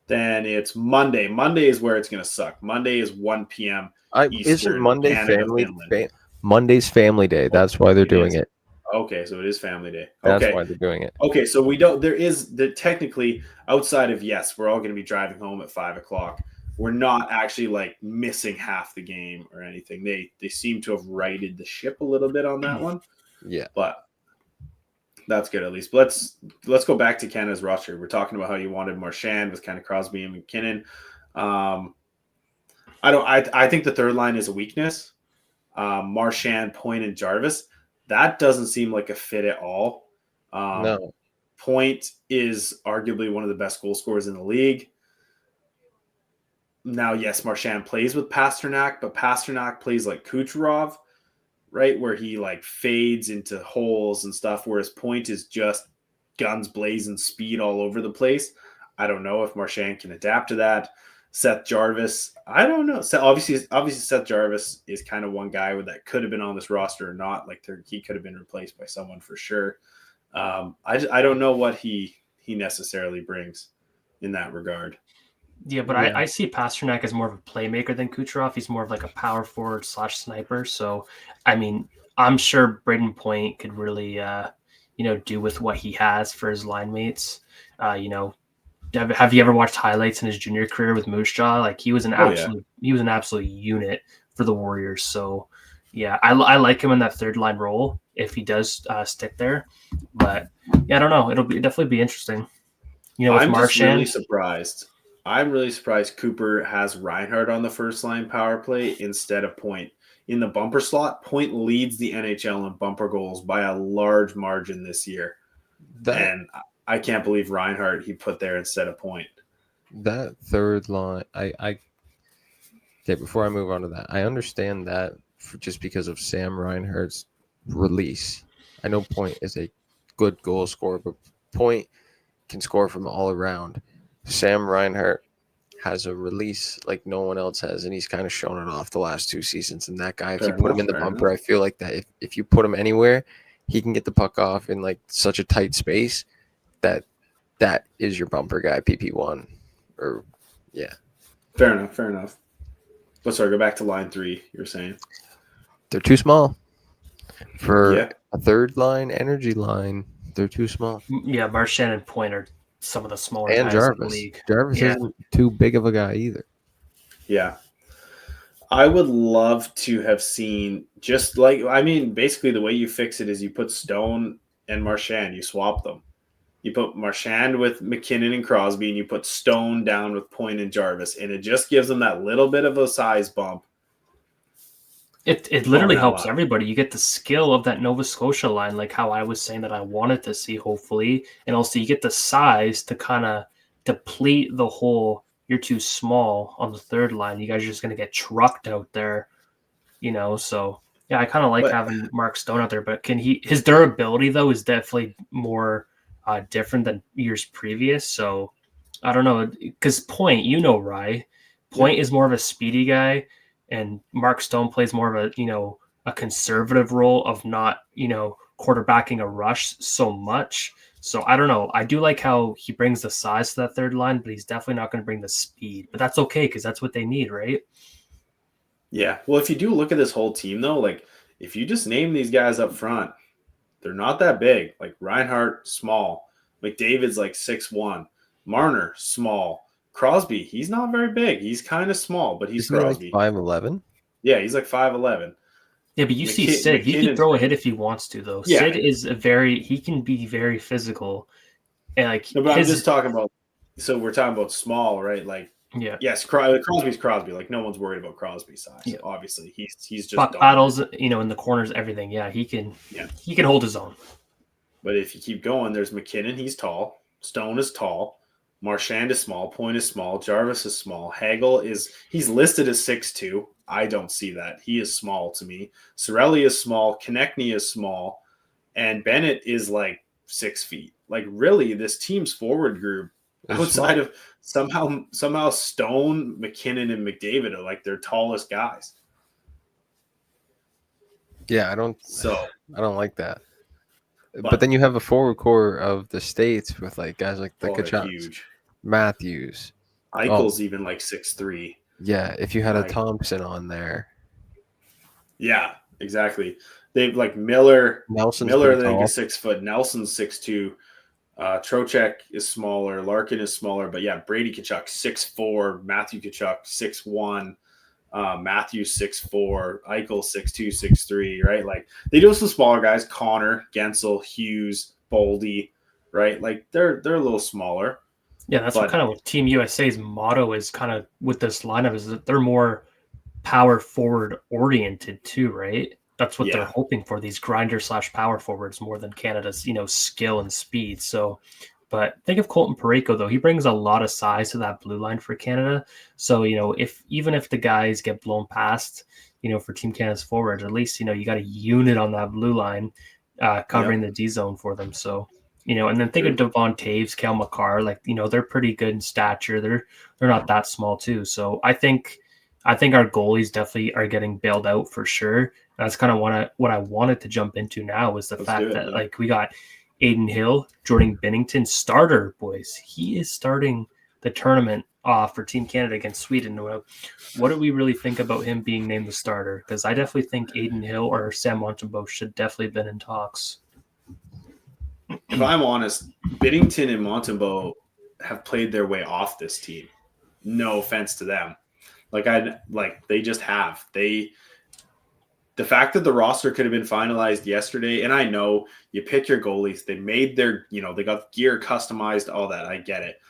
Then it's Monday. Monday is where it's going to suck. Monday is 1 p.m. Isn't Eastern, Monday Canada, Finland. Monday's family day. That's why they're doing it. Okay, so it is family day. That's Okay. why they're doing it. Okay, so we don't. There is the technically outside of yes, we're all going to be driving home at 5 o'clock. We're not actually like missing half the game or anything. They seem to have righted the ship a little bit on that one. Yeah, but that's good at least. But let's go back to Canada's roster. We're talking about how you wanted Marchand with kind of Crosby and McKinnon. I think the third line is a weakness. Marchand, Point, and Jarvis. That doesn't seem like a fit at all. no. Point is arguably one of the best goal scorers in the league. Now, yes, Marchand plays with Pasternak, but Pasternak plays like Kucherov, right? Where he like fades into holes and stuff, whereas Point is just guns blazing speed all over the place. I don't know if Marchand can adapt to that. Seth Jarvis, I don't know. Obviously, Seth Jarvis is kind of one guy that could have been on this roster or not. Like he could have been replaced by someone for sure. I don't know what he necessarily brings in that regard. Yeah, but I see Pasternak as more of a playmaker than Kucherov. He's more of like a power forward / sniper. So, I mean, I'm sure Braden Point could really, do with what he has for his line mates. Have you ever watched highlights in his junior career with Moose Jaw? Like he was an absolute unit for the Warriors. So, yeah, I like him in that third line role if he does stick there. But yeah, I don't know. It'll definitely be interesting. I'm just really surprised. I'm really surprised Cooper has Reinhart on the first line power play instead of Point. In the bumper slot, Point leads the NHL in bumper goals by a large margin this year. And I can't believe Reinhart he put there instead of Point. That third line, okay, before I move on to that, I understand that just because of Sam Reinhart's release. I know Point is a good goal scorer, but Point can score from all around. Sam Reinhart has a release like no one else has, and he's kind of shown it off the last 2 seasons. And that guy, if you put him in the bumper, I feel like that if you put him anywhere, he can get the puck off in like such a tight space that is your bumper guy, PP1. Or yeah. Fair enough. But sorry, go back to line 3, you're saying. They're too small. For a third line, energy line, they're too small. Yeah, Marchand and Point are some of the smaller and guys Jarvis. in the league. Jarvis isn't too big of a guy either. Yeah. I would love to have seen basically the way you fix it is you put Stone and Marchand, you swap them. You put Marchand with McKinnon and Crosby, and you put Stone down with Point and Jarvis, and it just gives them that little bit of a size bump. It literally helps everybody. You get the skill of that Nova Scotia line, like how I was saying that I wanted to see, hopefully. And also you get the size to kind of deplete the whole, you're too small on the third line. You guys are just going to get trucked out there, So, yeah, I kind of like having Mark Stone out there. But his durability, though, is definitely more different than years previous. So, I don't know. Because Point, Rye. Point is more of a speedy guy. And Mark Stone plays more of a conservative role of not, quarterbacking a rush so much. So I don't know. I do like how he brings the size to that third line, but he's definitely not going to bring the speed. But that's okay because that's what they need, right? Yeah. Well, if you do look at this whole team, though, like if you just name these guys up front, they're not that big. Like Reinhart, small. McDavid's like 6'1". Marner, small. Crosby, he's not very big. He's kind of small, but he's Crosby. Like 5'11"? Yeah, he's like 5'11". Yeah, but you see Sid. He can throw a hit if he wants to, though. Yeah. Sid is he can be very physical. And no, but I'm just talking about, so we're talking about small, right? Like, yes, Crosby's Crosby. Like, no one's worried about Crosby's size. Yeah. Obviously, he's just puck battles, in the corners, everything. Yeah, he can hold his own. But if you keep going, there's McKinnon. He's tall. Stone is tall. Marchand is small. Point is small. Jarvis is small. Hagel he's listed as 6'2". I don't see that. He is small to me. Ryley is small. Konechny is small. And Bennett is like 6 feet. Like, really, this team's forward group, outside of somehow Stone, McKinnon, and McDavid are like their tallest guys. Yeah, I don't like that. But then you have a forward core of the States with like guys like the they're Kachucks, huge. Matthews. Eichel's even like 6'3". Yeah, if you had a Like, Thompson on there. yeah, exactly. They've like Miller. Nelson's Miller, I pretty think, tall. is 6 foot. Nelson's 6'2". Trocheck is smaller. Larkin is smaller. But yeah, Brady Tkachuk 6'4". Matthew Tkachuk 6'1". Matthew 6'4". Eichel 6'2", 6'3", right? Like they do have some smaller guys. Connor, Gensel, Hughes, Boldy, right? Like they're a little smaller. Yeah, that's But what kind of Team USA's motto is kind of with this lineup is that they're more power forward oriented too, right? That's what they're yeah, hoping for, these grinder / power forwards more than Canada's, skill and speed. So, but think of Colton Parayko though. He brings a lot of size to that blue line for Canada. So, if the guys get blown past, for Team Canada's forwards, at least, you got a unit on that blue line covering the D zone for them. So, and then think of Devon Taves, Cale Makar, like, they're pretty good in stature. They're not that small too. So I think our goalies definitely are getting bailed out for sure. That's kind of what I wanted to jump into now is the fact that like we got Daeden Hill, Jordan Binnington, starter boys. He is starting the tournament off for Team Canada against Sweden. What do we really think about him being named the starter? Because I definitely think Daeden Hill or Sam Montembeault should definitely have been in talks. If I'm honest, Binnington and Montembeault have played their way off this team. No offense to them. They just have. The fact that the roster could have been finalized yesterday, and I know you pick your goalies, they made their, they got gear customized, all that. I get it.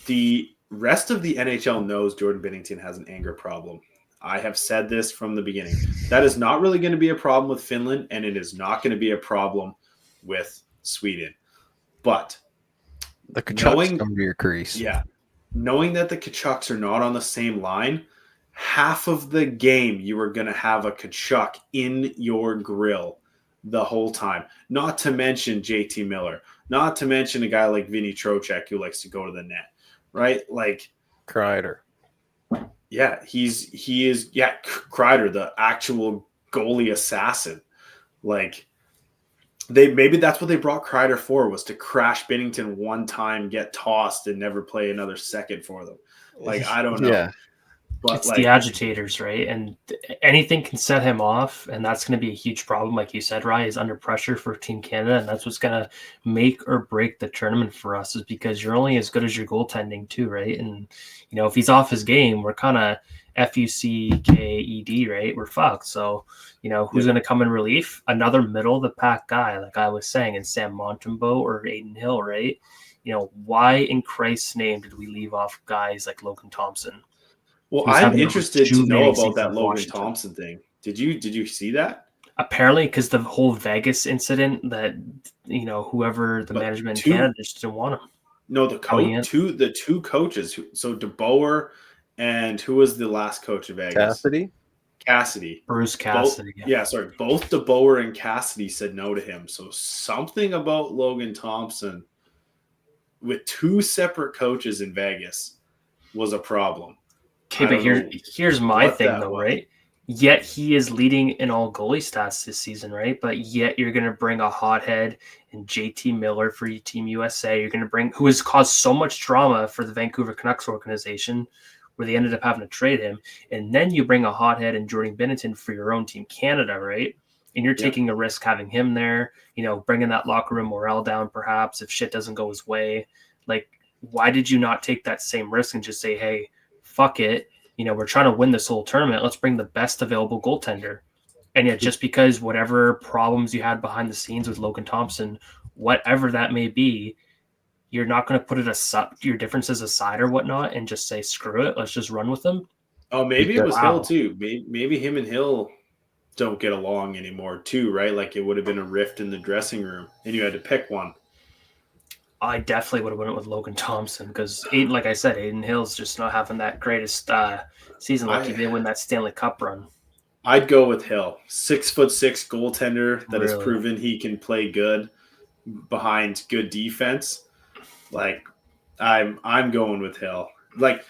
The rest of the NHL knows Jordan Binnington has an anger problem. I have said this from the beginning. That is not really going to be a problem with Finland, and it is not going to be a problem with Sweden. But the Kachucks come to your crease. Yeah. Knowing that the Kachucks are not on the same line, half of the game you are going to have a Kachuk in your grill the whole time. Not to mention JT Miller. Not to mention a guy like Vinny Trocheck who likes to go to the net. Right? Like Kreider. Yeah, he is Kreider, the actual goalie assassin. Like maybe that's what they brought Kreider for, was to crash Binnington one time, get tossed, and never play another second for them. Like, I don't know. Yeah. But it's the agitators, right? And anything can set him off, and that's going to be a huge problem. Like you said, Rye is under pressure for Team Canada, and that's what's going to make or break the tournament for us, is because you're only as good as your goaltending too, right? And, if he's off his game, we're kind of FUCKED, right? We're fucked. So, who's going to come in relief? Another middle of the pack guy, like I was saying, and Sam Montembeault or Daeden Hill, right? Why in Christ's name did we leave off guys like Logan Thompson? Well, I'm interested to know about that Logan Thompson thing. Did you see that? Apparently, because the whole Vegas incident, that whoever the management in Canada just didn't want him. No, the two coaches. So DeBoer and who was the last coach of Vegas? Cassidy. Bruce Cassidy. Both DeBoer and Cassidy said no to him. So something about Logan Thompson with two separate coaches in Vegas was a problem. Okay, but here's my thing though, right? Yet he is leading in all goalie stats this season, right? But yet you're going to bring a hothead and JT Miller for Team USA. You're going to bring, who has caused so much drama for the Vancouver Canucks organization, where they ended up having to trade him. And then you bring a hothead and Jordan Binnington for your own Team Canada, right? And you're taking a risk having him there, bringing that locker room morale down perhaps if shit doesn't go his way. Like, why did you not take that same risk and just say, hey, fuck it. We're trying to win this whole tournament. Let's bring the best available goaltender. And yet just because whatever problems you had behind the scenes with Logan Thompson, whatever that may be, you're not going to put your differences aside or whatnot and just say, screw it. Let's just run with them. Oh, maybe it was Hill too. Maybe him and Hill don't get along anymore too, right? Like it would have been a rift in the dressing room and you had to pick one. I definitely would have went with Logan Thompson because, like I said, Daeden Hill's just not having that greatest season. Like he did win that Stanley Cup run. I'd go with Hill, 6'6" goaltender that has proven he can play good behind good defense. Like I'm going with Hill. Like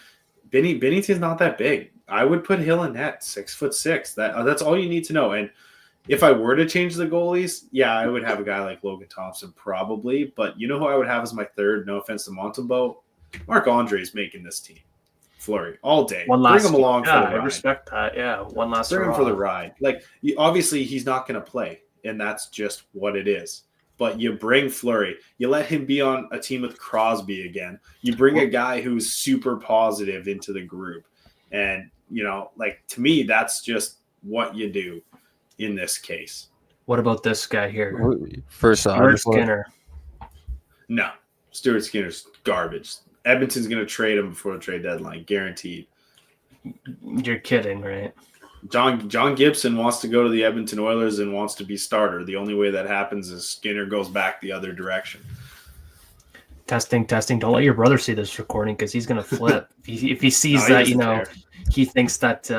Binnington's not that big. I would put Hill in net, 6'6". That's all you need to know. And if I were to change the goalies, yeah, I would have a guy like Logan Thompson probably. But you know who I would have as my third? No offense to Montembeault, Marc-Andre is making this team. Fleury all day. One Bring last him along for yeah, the I ride. respect that. Yeah, one last Bring him hurrah. for the ride. Like obviously he's not going to play, and that's just what it is. But you bring Fleury. You let him be on a team with Crosby again. You bring a guy who's super positive into the group. And, like to me, that's just what you do in this case. What about this guy here? First off, Stuart Skinner. No. Stuart Skinner's garbage. Edmonton's going to trade him before the trade deadline, guaranteed. You're kidding, right? John Gibson wants to go to the Edmonton Oilers and wants to be starter. The only way that happens is Skinner goes back the other direction. Testing. Don't let your brother see this recording because he's gonna flip. if he sees that, he thinks that.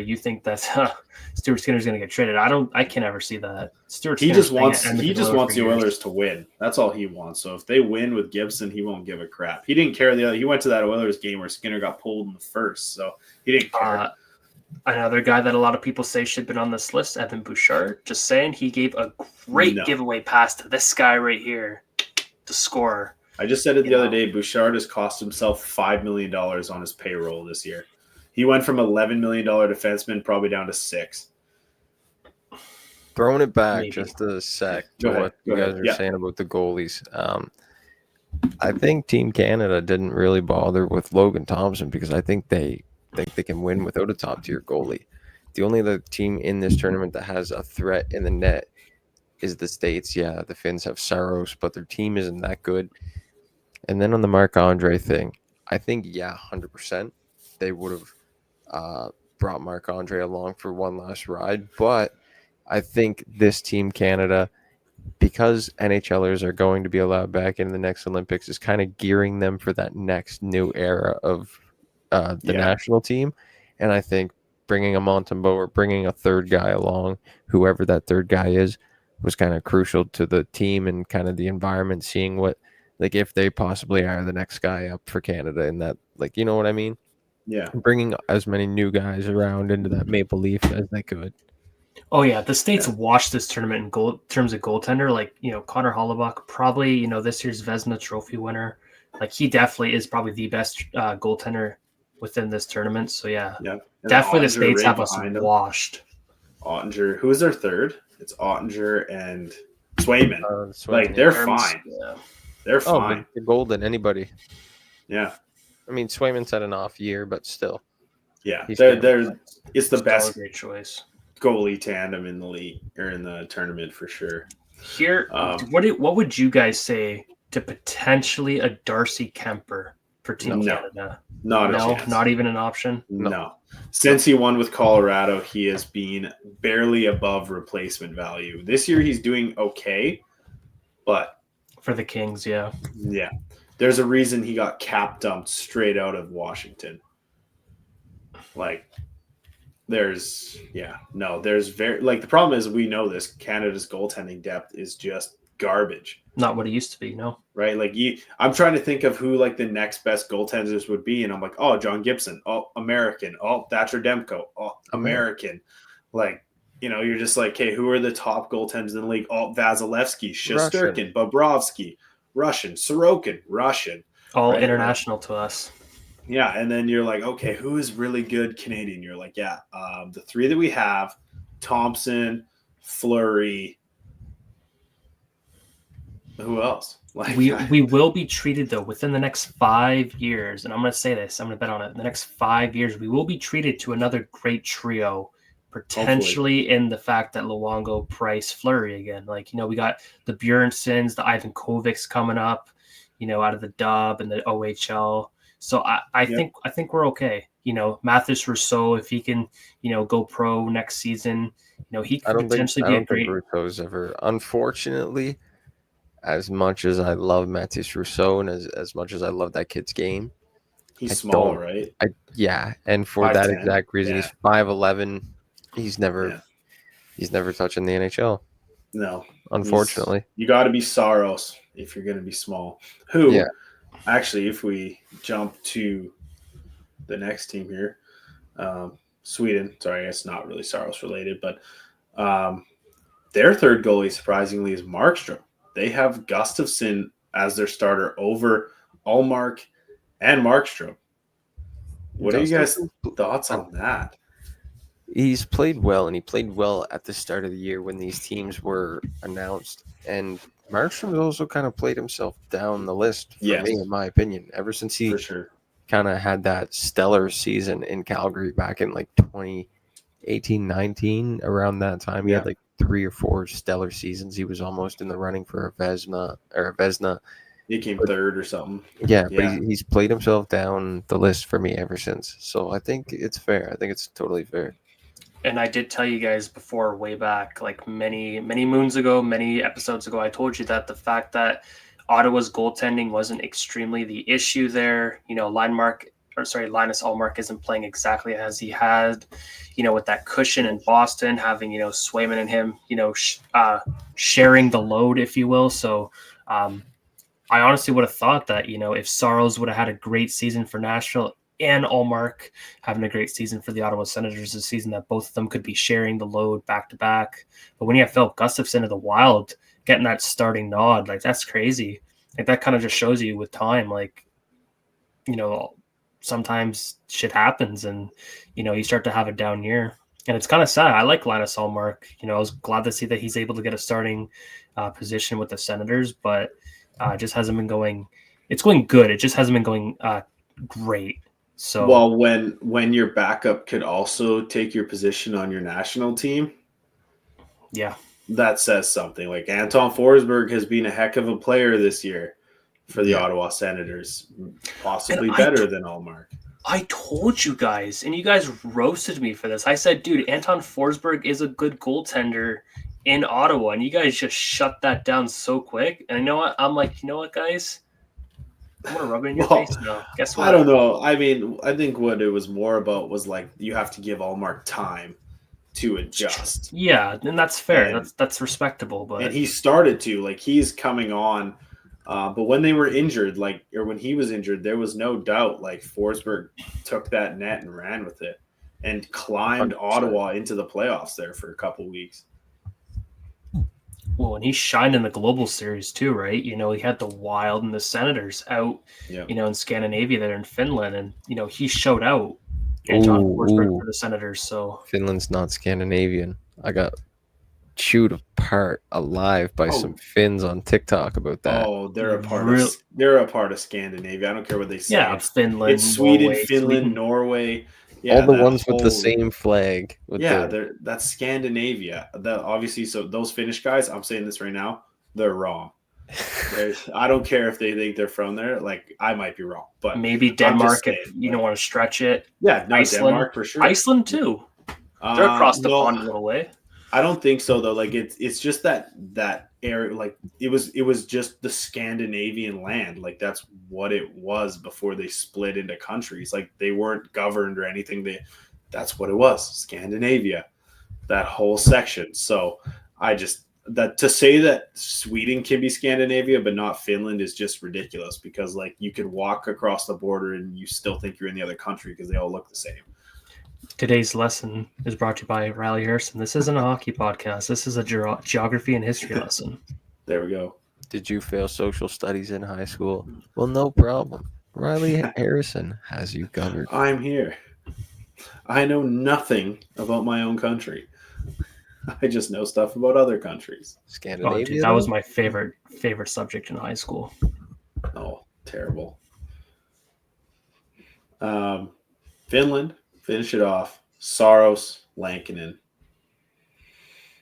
You think that Stuart Skinner's gonna get traded. I can never see that. He just wants the Oilers to win. That's all he wants. So if they win with Gibson, he won't give a crap. He didn't care He went to that Oilers game where Skinner got pulled in the first, so he didn't care. Another guy that a lot of people say should have been on this list, Evan Bouchard. Just saying, he gave a great giveaway pass to this guy right here to score. I just said it the other day. Bouchard has cost himself $5 million on his payroll this year. He went from $11 million defenseman probably down to $6. Throwing it back just a sec to what you guys are saying about the goalies. I think Team Canada didn't really bother with Logan Thompson because I think they can win without a top-tier goalie. The only other team in this tournament that has a threat in the net is the States. Yeah, the Finns have Saros, but their team isn't that good. And then on the Marc-Andre thing, I think, 100%, they would have brought Marc-Andre along for one last ride. But I think this Team Canada, because NHLers are going to be allowed back in the next Olympics, is kind of gearing them for that next new era of the national team. And I think bringing a Montembeault or bringing a third guy along, whoever that third guy is, was kind of crucial to the team and kind of the environment, seeing what, like, if they possibly are the next guy up for Canada in that, like, you know what I mean? Yeah. Bringing as many new guys around into that Maple Leaf as they could. Oh, yeah. The States watched this tournament in terms of goaltender. Like, Connor Hollaback, probably, this year's Vezina Trophy winner. Like, he definitely is probably the best goaltender within this tournament. So, definitely the States have us washed. Ottinger. Who is their third? It's Ottinger and Swayman. Like, they're fine. Yeah. They're fine. The golden, anybody. Yeah. I mean, Swayman's had an off year, but still. Yeah. It's the best great choice. Goalie tandem in the league or in the tournament for sure. Here, what would you guys say to potentially a Darcy Kemper for Team Canada? Not even an option? No. Since he won with Colorado, he has been barely above replacement value. This year he's doing okay, but for the Kings, yeah. There's a reason he got cap dumped straight out of Washington. Like, there's the problem is, we know this, Canada's goaltending depth is just garbage. Not what it used to be, no. Right? Like, I'm trying to think of who, like, the next best goaltenders would be, and I'm like, oh, John Gibson, oh, American, oh, Thatcher Demko, oh, American. Like, you're just like, hey, who are the top goaltenders in the league? Oh, Vasilevsky, Shesterkin, Bobrovsky, Russian, Sorokin, Russian. All right? International to us. Yeah, and then you're like, okay, who is really good Canadian? You're like, the three that we have, Thompson, Fleury. Who else? Like, we will be treated, though, within the next 5 years, and I'm going to say this, I'm going to bet on it. In the next 5 years, we will be treated to another great trio, potentially in the fact that Luongo, Price, Fleury again. Like, we got the Bjornsons, the Ivan Kovics coming up, out of the Dub and the OHL. So I think we're okay. Mathis Rousseau, if he can, go pro next season, he could potentially be a great. I don't think Rousseau's ever, unfortunately, as much as I love Mathis Rousseau and as much as I love that kid's game, he's small, right? And for 5'10", that exact reason, he's 5'11". He's never touching the NHL. No, unfortunately, you got to be Saros if you're going to be small. Actually, if we jump to the next team here, Sweden. Sorry, it's not really Saros related, but their third goalie, surprisingly, is Markstrom. They have Gustafsson as their starter over Allmark and Markstrom. What are you guys' thoughts on that? He's played well, and he played well at the start of the year when these teams were announced. And Markstrom's also kind of played himself down the list for me, in my opinion, ever since he kind of had that stellar season in Calgary back in like 2018, 19. Around that time, he had like 3 or 4 stellar seasons. He was almost in the running for a Vezina. He came third or something. Yeah, but he's played himself down the list for me ever since. So I think it's fair. I think it's totally fair. And I did tell you guys before, way back, like many moons ago, many episodes ago, I told you that the fact that Ottawa's goaltending wasn't extremely the issue there. Linus Ullmark isn't playing exactly as he had, with that cushion in Boston, having, Swayman and him, sharing the load, if you will. So I honestly would have thought that, if Saros would have had a great season for Nashville and Ullmark having a great season for the Ottawa Senators this season, that both of them could be sharing the load back to back. But when you have Philip Gustafsson of the Wild getting that starting nod, like, that's crazy. Like, that kind of just shows you with time, like, sometimes shit happens and, you start to have a down year. And it's kind of sad. I like Linus Ullmark. I was glad to see that he's able to get a starting position with the Senators, but it just hasn't been going – it's going good. It just hasn't been going great. So, well, when your backup could also take your position on your national team, that says something. Like, Anton Forsberg has been a heck of a player this year for the Ottawa Senators, possibly better than Ullmark. I told you guys, and you guys roasted me for this. I said, dude, Anton Forsberg is a good goaltender in Ottawa, and you guys just shut that down so quick. And you know what? I'm like, you know what, guys? I'm going to rub it in your face now. Guess what? I don't know. I mean, I think what it was more about was, like, you have to give Ullmark time to adjust. Yeah, and that's fair. That's respectable. And he started to. Like, he's coming on. But when they were injured, or when he was injured, there was no doubt, like, Forsberg took that net and ran with it and climbed 100%. Ottawa into the playoffs there for a couple weeks. Well, and he shined in the Global Series too, right? He had the Wild and the Senators out, in Scandinavia there in Finland, and, he showed out Anton Forsberg for the Senators. So Finland's not Scandinavian. I got chewed apart alive by some Finns on TikTok about that. Oh, they're a part of Scandinavia. I don't care what they say. Yeah, Finland. It's Sweden, Finland, Norway. Yeah, all the ones with the same flag. That's Scandinavia. Obviously, so those Finnish guys, I'm saying this right now, they're wrong. I don't care if they think they're from there. Like, I might be wrong, but maybe Denmark if you don't want to stretch it. Yeah, no, Iceland, Denmark for sure. Iceland too. They're across the pond a little way. I don't think so though. Like, it's just that area. Like, it was just the Scandinavian land. Like, that's what it was before they split into countries. Like, they weren't governed or anything. That's what it was. Scandinavia, that whole section. So to say that Sweden can be Scandinavia but not Finland is just ridiculous, because, like, you could walk across the border and you still think you're in the other country because they all look the same. Today's lesson is brought to you by Ryley Harrison. This isn't a hockey podcast. This is a geography and history lesson. There we go. Did you fail social studies in high school? Well, no problem. Ryley Harrison has you covered. I'm here. I know nothing about my own country. I just know stuff about other countries. Scandinavia. Oh, dude, that was my favorite subject in high school. Oh, terrible. Finland. Finish it off. Saros, Lankinen.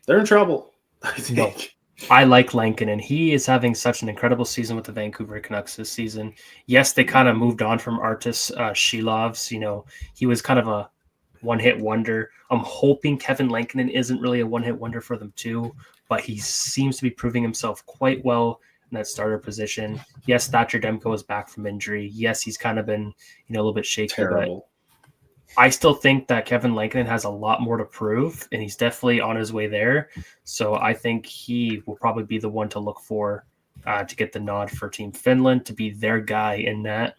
They're in trouble, I think. No, I like Lankinen. He is having such an incredible season with the Vancouver Canucks this season. Yes, they kind of moved on from Artis Shilovs. He was kind of a one-hit wonder. I'm hoping Kevin Lankinen isn't really a one-hit wonder for them too, but he seems to be proving himself quite well in that starter position. Yes, Thatcher Demko is back from injury. Yes, he's kind of been a little bit shaky. Terrible. But I still think that Kevin Lankinen has a lot more to prove, and he's definitely on his way there. So I think he will probably be the one to look for to get the nod for Team Finland, to be their guy in that,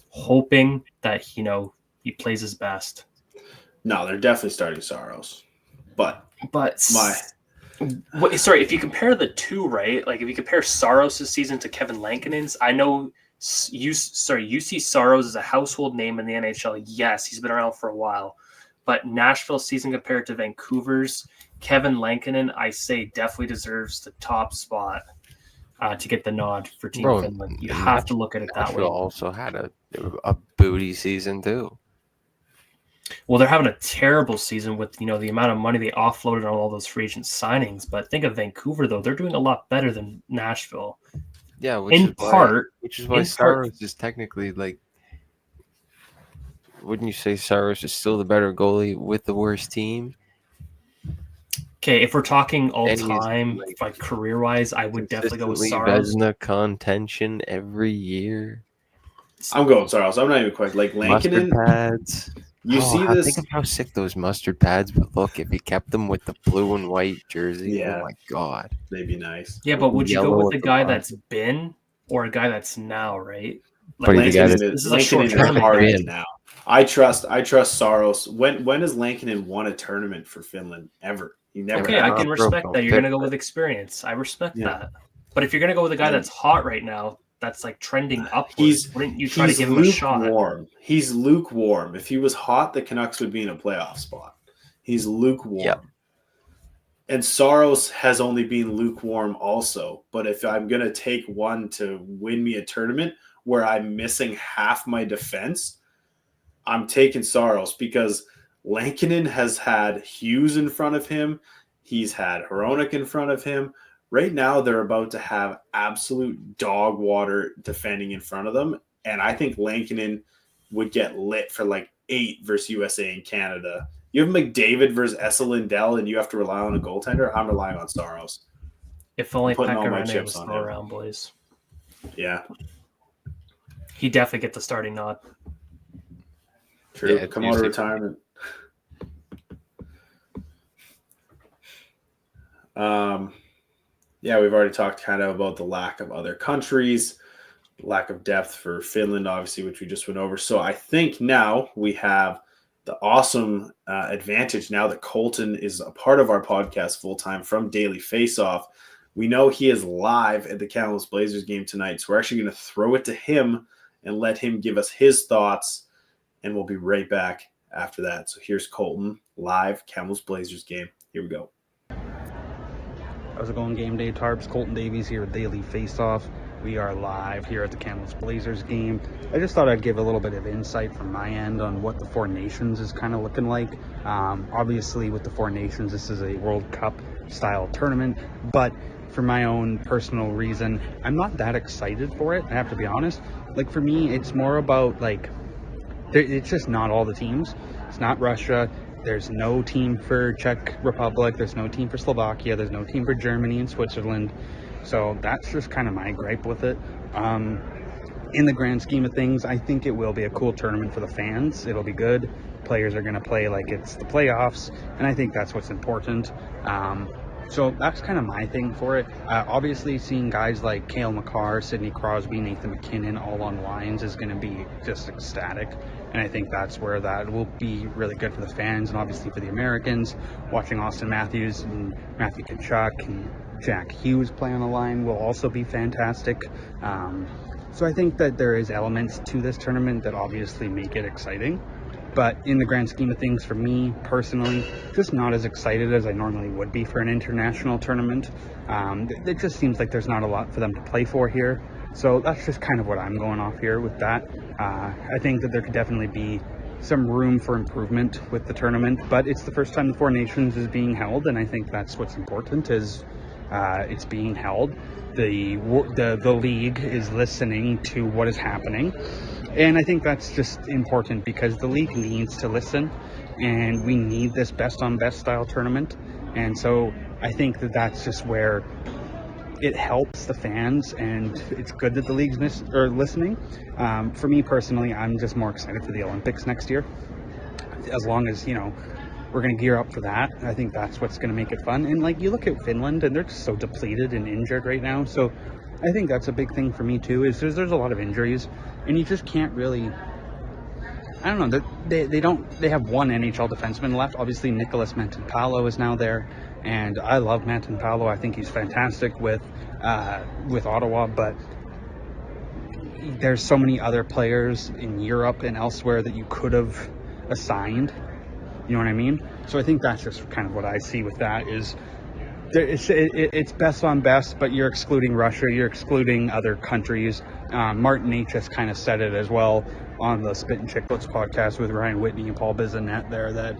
hoping that, he plays his best. No, they're definitely starting Saros. But Sorry, if you compare the two, right? Like if you compare Saros' season to Kevin Lankinen's, I know you see Saros as a household name in the NHL. Yes, he's been around for a while, but Nashville's season compared to Vancouver's, Kevin Lankinen, I say definitely deserves the top spot to get the nod for Team Finland. You have to look at it that way. Nashville also had a booty season too. Well, they're having a terrible season with the amount of money they offloaded on all those free agent signings. But think of Vancouver though; they're doing a lot better than Nashville. Yeah, which is why Saros is technically like. Wouldn't you say Saros is still the better goalie with the worst team? Okay, if we're talking all time, like career wise, I would definitely go with Saros. Vezina contention every year. I'm going Saros. I'm not even quite like Lankinen. Mustard pads. You see this? Think of how sick those mustard pads would look if you kept them with the blue and white jersey. Yeah. Oh my god, they'd be nice. Yeah, but would you go with the guy that's been or a guy that's now, right? Like this is a short tournament now. I trust Saros. When has Lankinen won a tournament for Finland ever? He never. Okay, I can respect that. You're gonna go with experience. I respect that. But if you're gonna go with a guy that's hot right now, that's like trending upwards, wouldn't you try to give him a shot? He's lukewarm. If he was hot, the Canucks would be in a playoff spot. He's lukewarm. Yep. And Saros has only been lukewarm also. But if I'm going to take one to win me a tournament where I'm missing half my defense, I'm taking Saros because Lankinen has had Hughes in front of him. He's had Hronek in front of him. Right now, they're about to have absolute dog water defending in front of them. And I think Lankinen would get lit for like 8 versus USA and Canada. You have McDavid versus Esa Lindell, and you have to rely on a goaltender. I'm relying on Saros. If only Pekka was still around, boys. Yeah. He definitely get the starting nod. True. Yeah, come out of retirement. Yeah, we've already talked kind of about the lack of other countries, lack of depth for Finland, obviously, which we just went over. So I think now we have the awesome advantage now that Colton is a part of our podcast full-time from Daily Faceoff. We know he is live at the Kamloops Blazers game tonight, so we're actually going to throw it to him and let him give us his thoughts, and we'll be right back after that. So here's Colton, live Kamloops Blazers game. Here we go. How's it going, Gameday? Tarps, Colton Davies here with Daily Faceoff. We are live here at the Kamloops Blazers game. I just thought I'd give a little bit of insight from my end on what the Four Nations is kind of looking like. Obviously, with the Four Nations, this is a World Cup style tournament, but for my own personal reason, I'm not that excited for it, I have to be honest. Like, for me, it's more about, like, it's just not all the teams. It's not Russia. There's no team for Czech Republic. There's no team for Slovakia. There's no team for Germany and Switzerland. So that's just kind of my gripe with it. In the grand scheme of things, I think it will be a cool tournament for the fans. It'll be good. Players are going to play like it's the playoffs, and I think that's what's important. So that's kind of my thing for it. Obviously, seeing guys like Cale Makar, Sidney Crosby, Nathan McKinnon all on lines is going to be just ecstatic. And I think that's where that will be really good for the fans and obviously for the Americans. Watching Austin Matthews and Matthew Tkachuk and Jack Hughes play on the line will also be fantastic. So I think that there is elements to this tournament that obviously make it exciting. But in the grand scheme of things, for me personally, just not as excited as I normally would be for an international tournament. It just seems like there's not a lot for them to play for here. So that's just kind of what I'm going off here with that. I think that there could definitely be some room for improvement with the tournament, but it's the first time the Four Nations is being held, and I think that's what's important is it's being held. The league is listening to what is happening. And I think that's just important because the league needs to listen, and we need this best on best style tournament. And so I think that that's just where it helps the fans, and it's good that the league's listening. For me personally, I'm just more excited for the Olympics next year. As long as, we're going to gear up for that. I think that's what's going to make it fun. And like you look at Finland, and they're just so depleted and injured right now. So I think that's a big thing for me too, is there's a lot of injuries, and you just can't really, I don't know. They have one NHL defenseman left. Obviously, Nicholas Mantanpalo is now there, and I love Mantanpalo. I think he's fantastic with Ottawa, but there's so many other players in Europe and elsewhere that you could have assigned. You know what I mean? So I think that's just kind of what I see with that is it's best on best, but you're excluding Russia, you're excluding other countries. Martin H. has kind of said it as well on the Spit and Chicklets podcast with Ryan Whitney and Paul Bizanet there that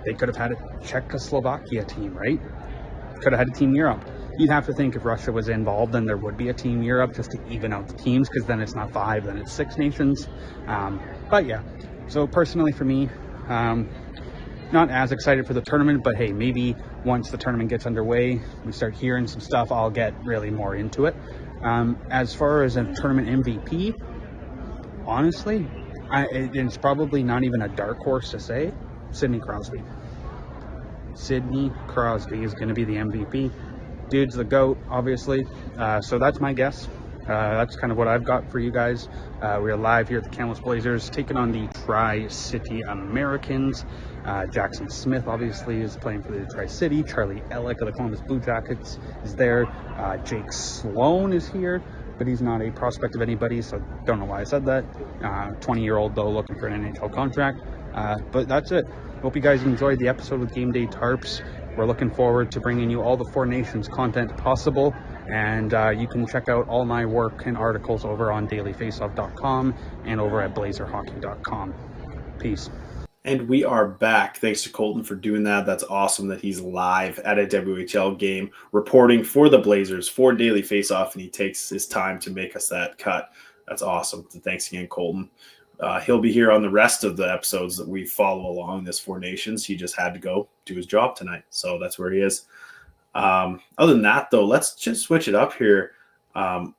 they could have had a Czechoslovakia team, right? Could have had a Team Europe. You'd have to think if Russia was involved, then there would be a Team Europe just to even out the teams, because then it's not 5, then it's 6 nations. But yeah, so personally for me, not as excited for the tournament, but hey, maybe once the tournament gets underway, we start hearing some stuff, I'll get really more into it. As far as a tournament MVP, honestly, it's probably not even a dark horse to say, Sidney Crosby. Sidney Crosby is going to be the MVP. Dude's the GOAT, obviously. So that's my guess. That's kind of what I've got for you guys. We're live here at the Kamloops Blazers, taking on the Tri-City Americans. Jackson Smith, obviously, is playing for the Tri-City. Charlie Ellick of the Columbus Blue Jackets is there. Jake Sloan is here, but he's not a prospect of anybody, so don't know why I said that. 20-year-old, though, looking for an NHL contract. But that's it. Hope you guys enjoyed the episode with Gameday Tarps. We're looking forward to bringing you all the Four Nations content possible, and you can check out all my work and articles over on dailyfaceoff.com and over at blazerhockey.com. Peace. And we are back. Thanks to Colton for doing that. That's awesome that he's live at a WHL game reporting for the Blazers for Daily Faceoff, and he takes his time to make us that cut. That's awesome. So thanks again, Colton. He'll be here on the rest of the episodes that we follow along this Four Nations. He just had to go do his job tonight, so that's where he is. Other than that, though, let's just switch it up here.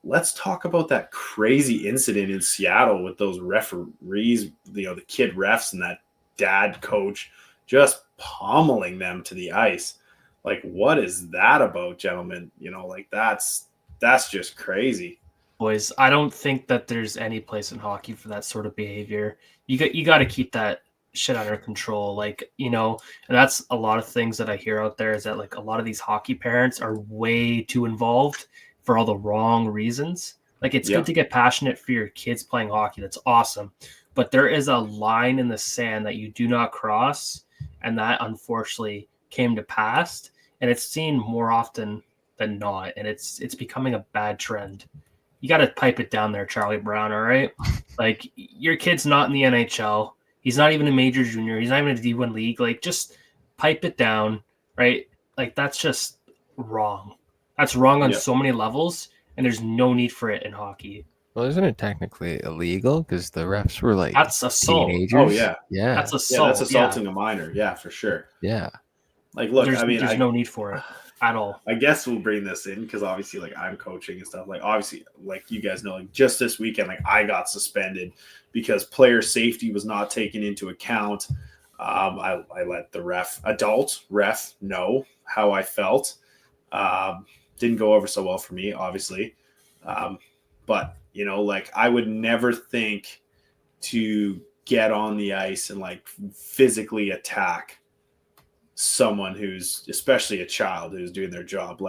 Let's talk about that crazy incident in Seattle with those referees, the kid refs and that dad coach just pummeling them to the ice. Like, what is that about, gentlemen? That's just crazy. Boys, I don't think that there's any place in hockey for that sort of behavior. You got to keep that shit under control. And that's a lot of things that I hear out there is that a lot of these hockey parents are way too involved for all the wrong reasons. It's good to get passionate for your kids playing hockey. That's awesome. But there is a line in the sand that you do not cross. And that unfortunately came to pass. And it's seen more often than not. And it's becoming a bad trend. You got to pipe it down there, Charlie Brown, all right? Your kid's not in the NHL. He's not even a major junior. He's not even a D1 league. Just pipe it down, right? That's just wrong. That's wrong on so many levels, and there's no need for it in hockey. Well, isn't it technically illegal? Because the refs were that's assault. Teenagers. Oh, yeah. Yeah. That's assault. Yeah, that's assaulting a minor. Yeah, for sure. Yeah. Look, there's no need for it at all. I guess we'll bring this in because obviously, I'm coaching and stuff. Obviously, you guys know, just this weekend, I got suspended because player safety was not taken into account. I let the adult ref know how I felt. Didn't go over so well for me, obviously. But, I would never think to get on the ice and physically attack someone who's, especially a child who's doing their job.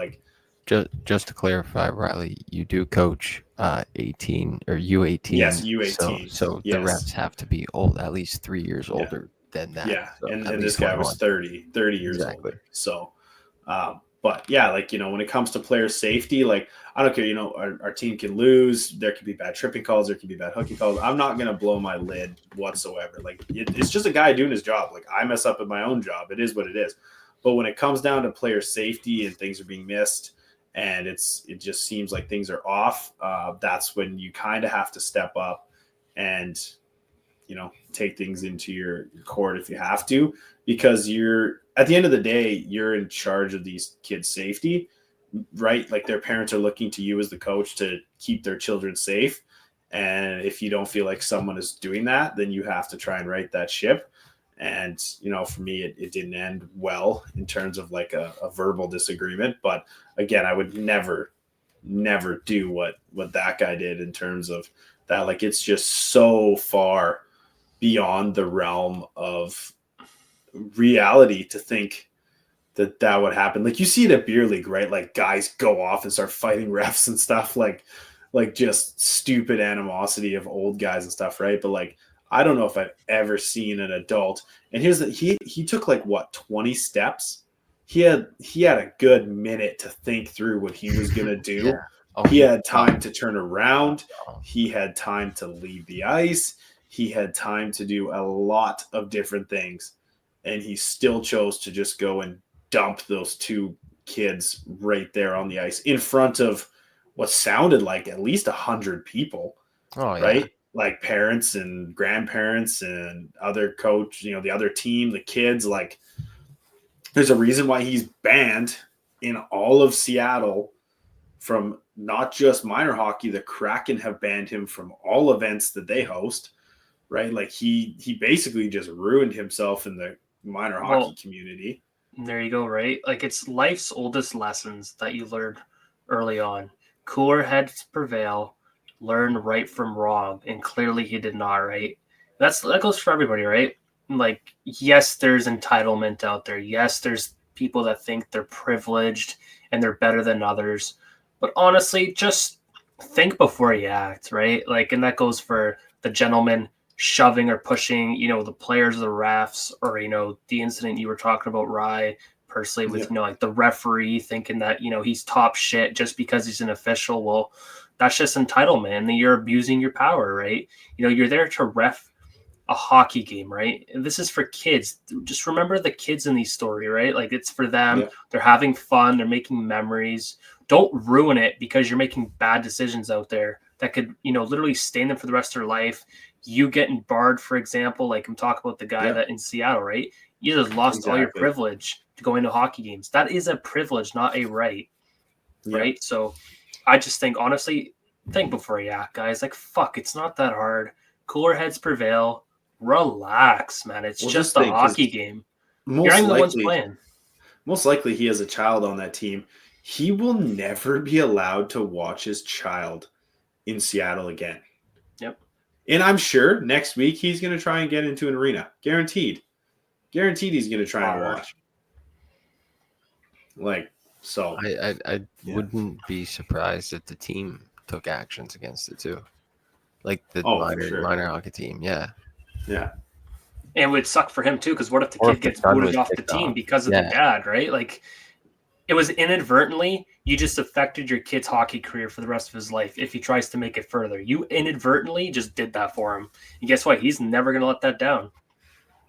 Just to clarify, Ryley, you do coach 18 or U18. Yes, U18. So the refs have to be old, at least 3 years older than that. Yeah, so and this guy was 30 years older. So, but yeah, when it comes to player safety, I don't care, our team can lose. There could be bad tripping calls. There could be bad hooking calls. I'm not going to blow my lid whatsoever. It's just a guy doing his job. I mess up at my own job. It is what it is. But when it comes down to player safety and things are being missed and it just seems like things are off, that's when you kind of have to step up and, take things into your court if you have to, because at the end of the day, you're in charge of these kids' safety, right? Their parents are looking to you as the coach to keep their children safe. And if you don't feel like someone is doing that, then you have to try and right that ship. And, for me, it didn't end well in terms of a verbal disagreement. But again, I would never do what that guy did in terms of that. It's just so far beyond the realm of reality to think that would happen. Like, you see it at beer league, right? Like, guys go off and start fighting refs and stuff, like just stupid animosity of old guys and stuff, right? But like, I don't know if I've ever seen an adult. And here's the he took like what, 20 steps. He had a good minute to think through what he was gonna do. Yeah. Oh, he had time to turn around. He had time to leave the ice. He had time to do a lot of different things, and he still chose to just go and dump those two kids right there on the ice in front of what sounded like at least 100 people. Oh, yeah. Right? Like parents and grandparents and other coach, the other team, the kids. Like, there's a reason why he's banned in all of Seattle from not just minor hockey. The Kraken have banned him from all events that they host, right? Like, he basically just ruined himself in the minor hockey community. There you go, right? Like, it's life's oldest lessons that you learn early on. Cooler heads prevail, learn right from wrong, and clearly he did not, right? That goes for everybody, right? Like, yes, there's entitlement out there. Yes, there's people that think they're privileged and they're better than others. But honestly, just think before you act, right? Like, and that goes for the gentleman shoving or pushing, the players of the refs, or, the incident you were talking about, Rye, personally, with, like the referee thinking that, he's top shit just because he's an official. Well, that's just entitlement, and you're abusing your power, right? You're there to ref a hockey game, right? And this is for kids. Just remember the kids in these stories, right? Like, it's for them. Yeah. They're having fun. They're making memories. Don't ruin it because you're making bad decisions out there that could, literally stain them for the rest of their life. You getting barred, for example, like I'm talking about the guy that in Seattle, right? You just lost all your privilege to go into hockey games. That is a privilege, not a right. Right? So I just think, honestly, think before you act, guys. Like, fuck, it's not that hard. Cooler heads prevail. Relax, man. It's just a hockey game. You're not even the ones playing. Most likely he has a child on that team. He will never be allowed to watch his child in Seattle again. Yep. And I'm sure next week he's going to try and get into an arena. Guaranteed he's going to try and watch. Like, so. I wouldn't be surprised if the team took actions against it too. Like the minor hockey team, yeah. Yeah. And it would suck for him too, because what if the kid gets booted off the team because of the dad, right? Like, it was inadvertently, you just affected your kid's hockey career for the rest of his life if he tries to make it further. You inadvertently just did that for him. And guess what? He's never going to let that down.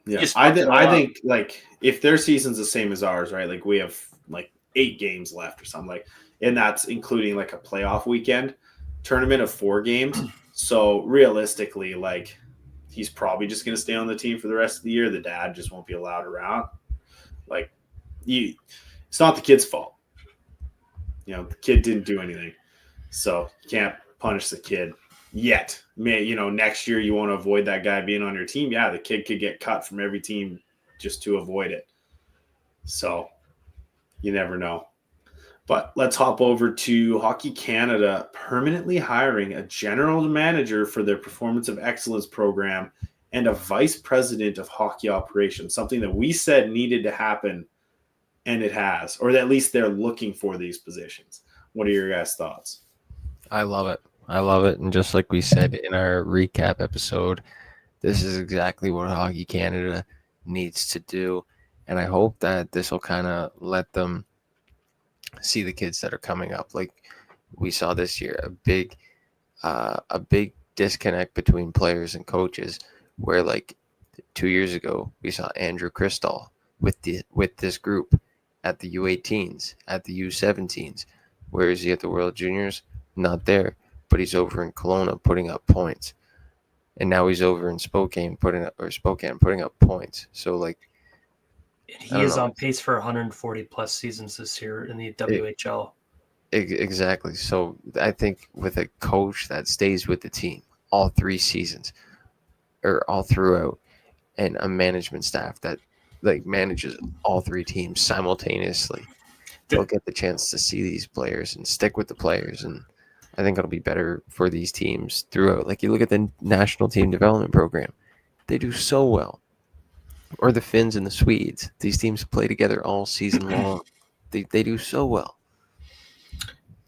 Yeah, I think, like, if their season's the same as ours, right? Like, we have, like, 8 games left or something, like, and that's including, like, a playoff weekend tournament of 4 games. So, realistically, like, he's probably just going to stay on the team for the rest of the year. The dad just won't be allowed around. Like, it's not the kid's fault. The kid didn't do anything. So you can't punish the kid yet. Next year you want to avoid that guy being on your team. Yeah, the kid could get cut from every team just to avoid it. So you never know. But let's hop over to Hockey Canada permanently hiring a general manager for their Performance of Excellence program and a vice president of hockey operations, something that we said needed to happen, and it has, or at least they're looking for these positions. What are your guys' thoughts? I love it. And just like we said in our recap episode, this is exactly what Hockey Canada needs to do. And I hope that this will kind of let them see the kids that are coming up. Like we saw this year, a big disconnect between players and coaches, where like 2 years ago we saw Andrew Cristall with this group at the U18s, at the U17s. Where is he at the World Juniors? Not there, but he's over in Kelowna putting up points, and now he's over in Spokane putting up points. So like, he is on pace for 140 plus seasons this year in the WHL. Exactly. So I think with a coach that stays with the team all 3 seasons, or all throughout, and a management staff that like manages all 3 teams simultaneously, they'll get the chance to see these players and stick with the players. And I think it'll be better for these teams throughout. Like you look at the national team development program, They do so well. Or the Finns and the Swedes. These teams play together all season long. They do so well.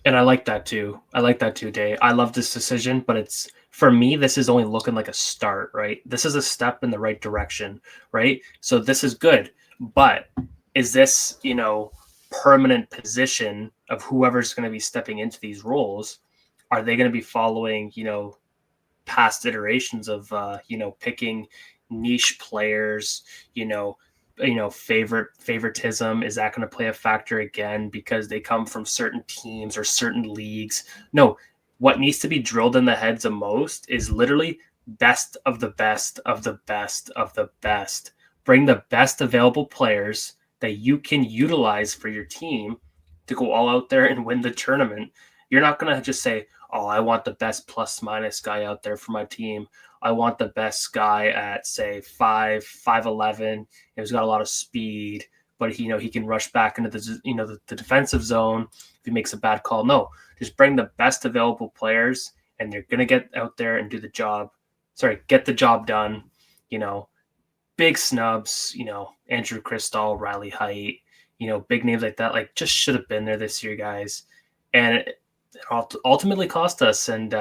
And I like that too. Day. I love this decision, but it's for me, this is only looking like a start, right? This is a step in the right direction, right? So this is good. But is this, permanent position of whoever's going to be stepping into these roles? Are they going to be following, past iterations of picking niche players, favoritism? Is that going to play a factor again because they come from certain teams or certain leagues? No, what needs to be drilled in the heads of most is literally best of the best of the best of the best. Bring the best available players that you can utilize for your team to go all out there and win the tournament. You're not going to just say, oh, I want the best plus minus guy out there for my team. I want the best guy at, say, 5'11". He's got a lot of speed, but he can rush back into the defensive zone if he makes a bad call. No, just bring the best available players, and they're gonna get out there and do the job. Get the job done. Big snubs. Andrew Cristall, Ryley Height. Big names like that. Like, just should have been there this year, guys. And it ultimately cost us. And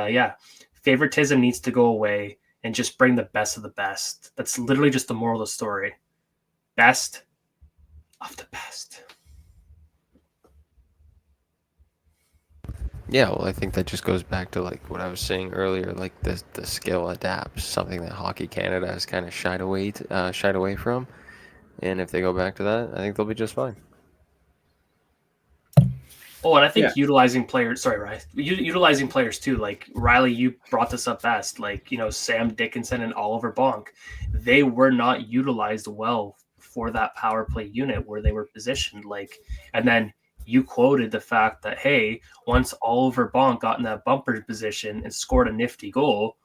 favoritism needs to go away. And just bring the best of the best. That's literally just the moral of the story. Best of the best. Yeah, well, I think that just goes back to like what I was saying earlier. Like the skill adapts, something that Hockey Canada has kind of shied away from. And if they go back to that, I think they'll be just fine. Oh, and I think utilizing players. Sorry, Ryan. Utilizing players too. Like Ryley, you brought this up best. Like Sam Dickinson and Oliver Bonk, they were not utilized well for that power play unit where they were positioned. And then you quoted the fact that once Oliver Bonk got in that bumper position and scored a nifty goal,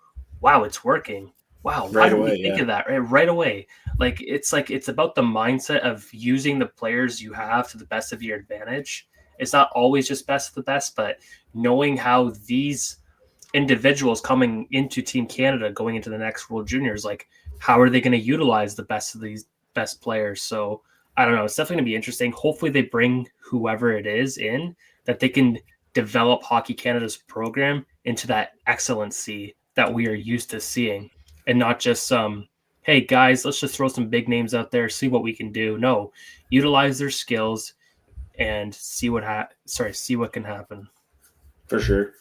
wow, it's working. Wow, why didn't we think of that right away? It's about the mindset of using the players you have to the best of your advantage. It's not always just best of the best, but knowing how these individuals coming into Team Canada, going into the next World Juniors, how are they going to utilize the best of these best players? So I don't know. It's definitely going to be interesting. Hopefully they bring whoever it is in that they can develop Hockey Canada's program into that excellency that we are used to seeing, and not just hey guys, let's just throw some big names out there, see what we can do. No, utilize their skills and see what can happen. For sure.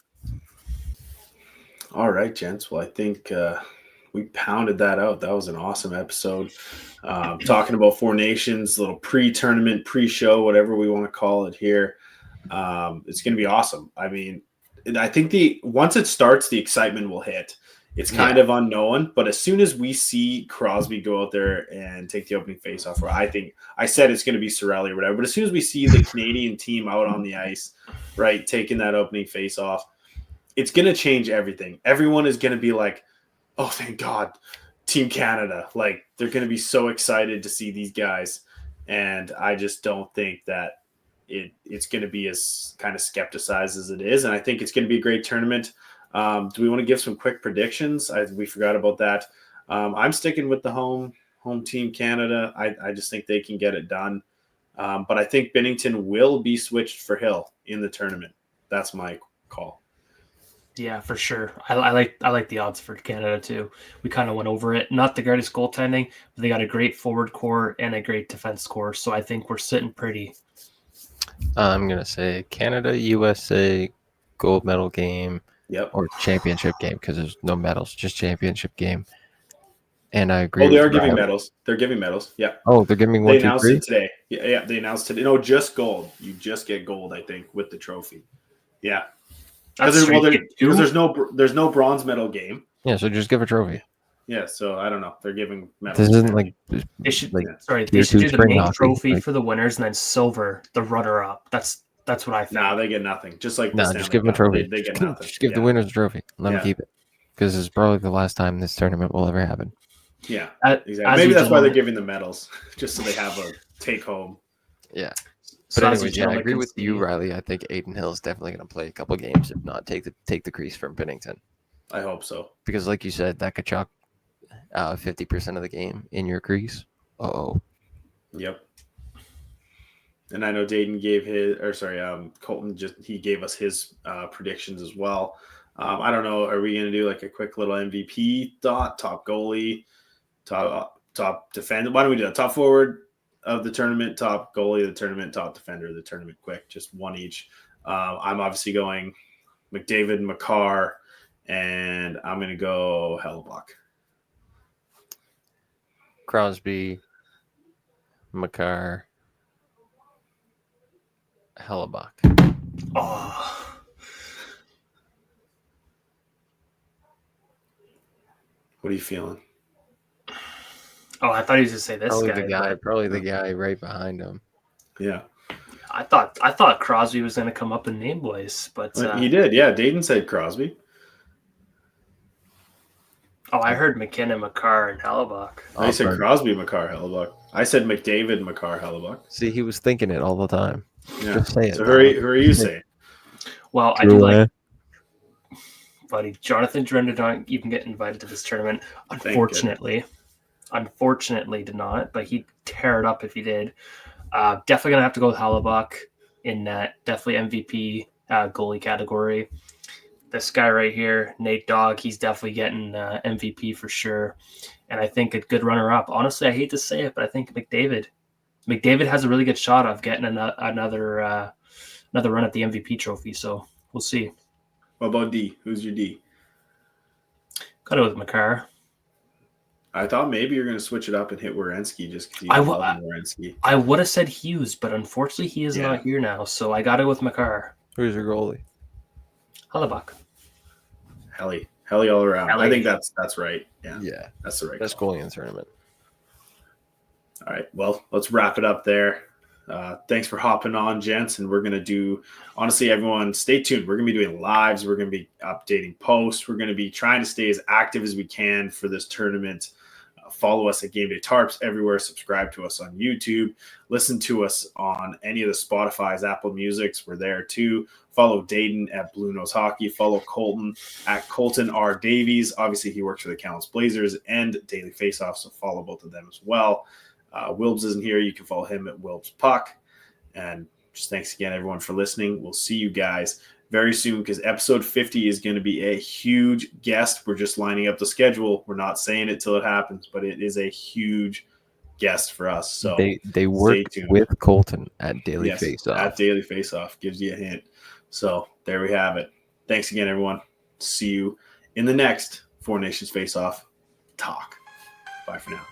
All right, gents. Well, I think we pounded that out. That was an awesome episode. Talking about Four Nations, little pre-tournament, pre-show, whatever we want to call it here. It's going to be awesome. I mean, I think once it starts, the excitement will hit. It's kind of unknown, but as soon as we see Crosby go out there and take the opening faceoff, I think I said it's going to be Ryley or whatever, but as soon as we see the Canadian team out on the ice, right, taking that opening faceoff, it's going to change everything. Everyone is going to be like, oh, thank God, Team Canada. Like, they're going to be so excited to see these guys. And I just don't think that it's going to be as kind of skepticized as it is. And I think it's going to be a great tournament. Do we want to give some quick predictions? We forgot about that. I'm sticking with the home team Canada. I just think they can get it done. But I think Binnington will be switched for Hill in the tournament. That's my call. Yeah, for sure. I like the odds for Canada too. We kind of went over it. Not the greatest goaltending, but they got a great forward core and a great defense core. So I think we're sitting pretty. I'm gonna say Canada, USA, gold medal game. Yep. Or championship game, because there's no medals, just championship game. And I agree. Oh, they are giving medals. They're giving medals. Yeah. Oh, they're giving 1, 2, 3? They announced it today. Yeah, they announced it. No, just gold. You just get gold, I think, with the trophy. Yeah. Because there's no bronze medal game. Yeah, so just give a trophy. Yeah, so I don't know. They're giving medals. This isn't like they should do the main trophy for the winners and then silver, the runner-up. That's what I think. Nah, they get nothing. Just like just give them a trophy. They get nothing. Just give the winners a trophy. Let them keep it. Because it's probably the last time this tournament will ever happen. Yeah, exactly. Maybe that's why they're giving the medals, just so they have a take-home. Yeah. But anyways, I agree with you, Ryley. I think Aiden Hill is definitely going to play a couple games, if not take the crease from Binnington. I hope so. Because like you said, that Kachuk 50% of the game in your crease. Uh-oh. Yep. And I know Daeden gave Colton he gave us his predictions as well. I don't know. Are we going to do like a quick little MVP thought? Top goalie, top defender. Why don't we do that? Top forward of the tournament, top goalie of the tournament, top defender of the tournament. Quick, just one each. I'm obviously going McDavid, Makar, and I'm going to go Hellebuck. Crosby, Makar, Hellebuck. Oh, What are you feeling? I thought he was going to say this Probably guy. the guy right behind him. Yeah. I thought Crosby was going to come up in name voice, but He did. Yeah, Daeden said Crosby. I heard McKinnon, Makar, and Hellebuck. I said Crosby, Makar, Hellebuck. I said McDavid, Makar, Hellebuck. See, he was thinking it all the time. Yeah. Just say it. So who are you saying? Well, I do like buddy Jonathan Drouin did not even get invited to this tournament. Unfortunately did not, but he'd tear it up if he did. Definitely gonna have to go with Hellebuck in that. Definitely MVP goalie category. This guy right here, Nate Dogg, he's definitely getting MVP for sure. And I think a good runner-up. Honestly, I hate to say it, but I think McDavid has a really good shot of getting another run at the MVP trophy. So we'll see. What about D? Who's your D? Got it with Makar. I thought maybe you're going to switch it up and hit Werenski just because you love Werenski. I would have said Hughes, but unfortunately he is not here now. So I got it with Makar. Who's your goalie? Hellebuck. Helly all around. I think that's right. Yeah, that's the right. Best goalie in the tournament. All right. Well, let's wrap it up there. Thanks for hopping on, gents. And we're going to do, honestly, everyone, stay tuned. We're going to be doing lives. We're going to be updating posts. We're going to be trying to stay as active as we can for this tournament. Follow us at Gameday Tarps everywhere. Subscribe to us on YouTube. Listen to us on any of the Spotify's, Apple Musics. We're there too. Follow Daeden at Blue Nose Hockey. Follow Colton at Colton R. Davies. Obviously, he works for the Kamloops Blazers and Daily Faceoff, so follow both of them as well. Wilbs isn't here. You can follow him at Wilbs Puck. And just thanks again, everyone, for listening. We'll see you guys very soon because episode 50 is going to be a huge guest. We're just lining up the schedule. We're not saying it till it happens, but it is a huge guest for us. So they worked with Colton at Daily Faceoff. At Daily Faceoff gives you a hint. So there we have it. Thanks again, everyone. See you in the next Four Nations Faceoff talk. Bye for now.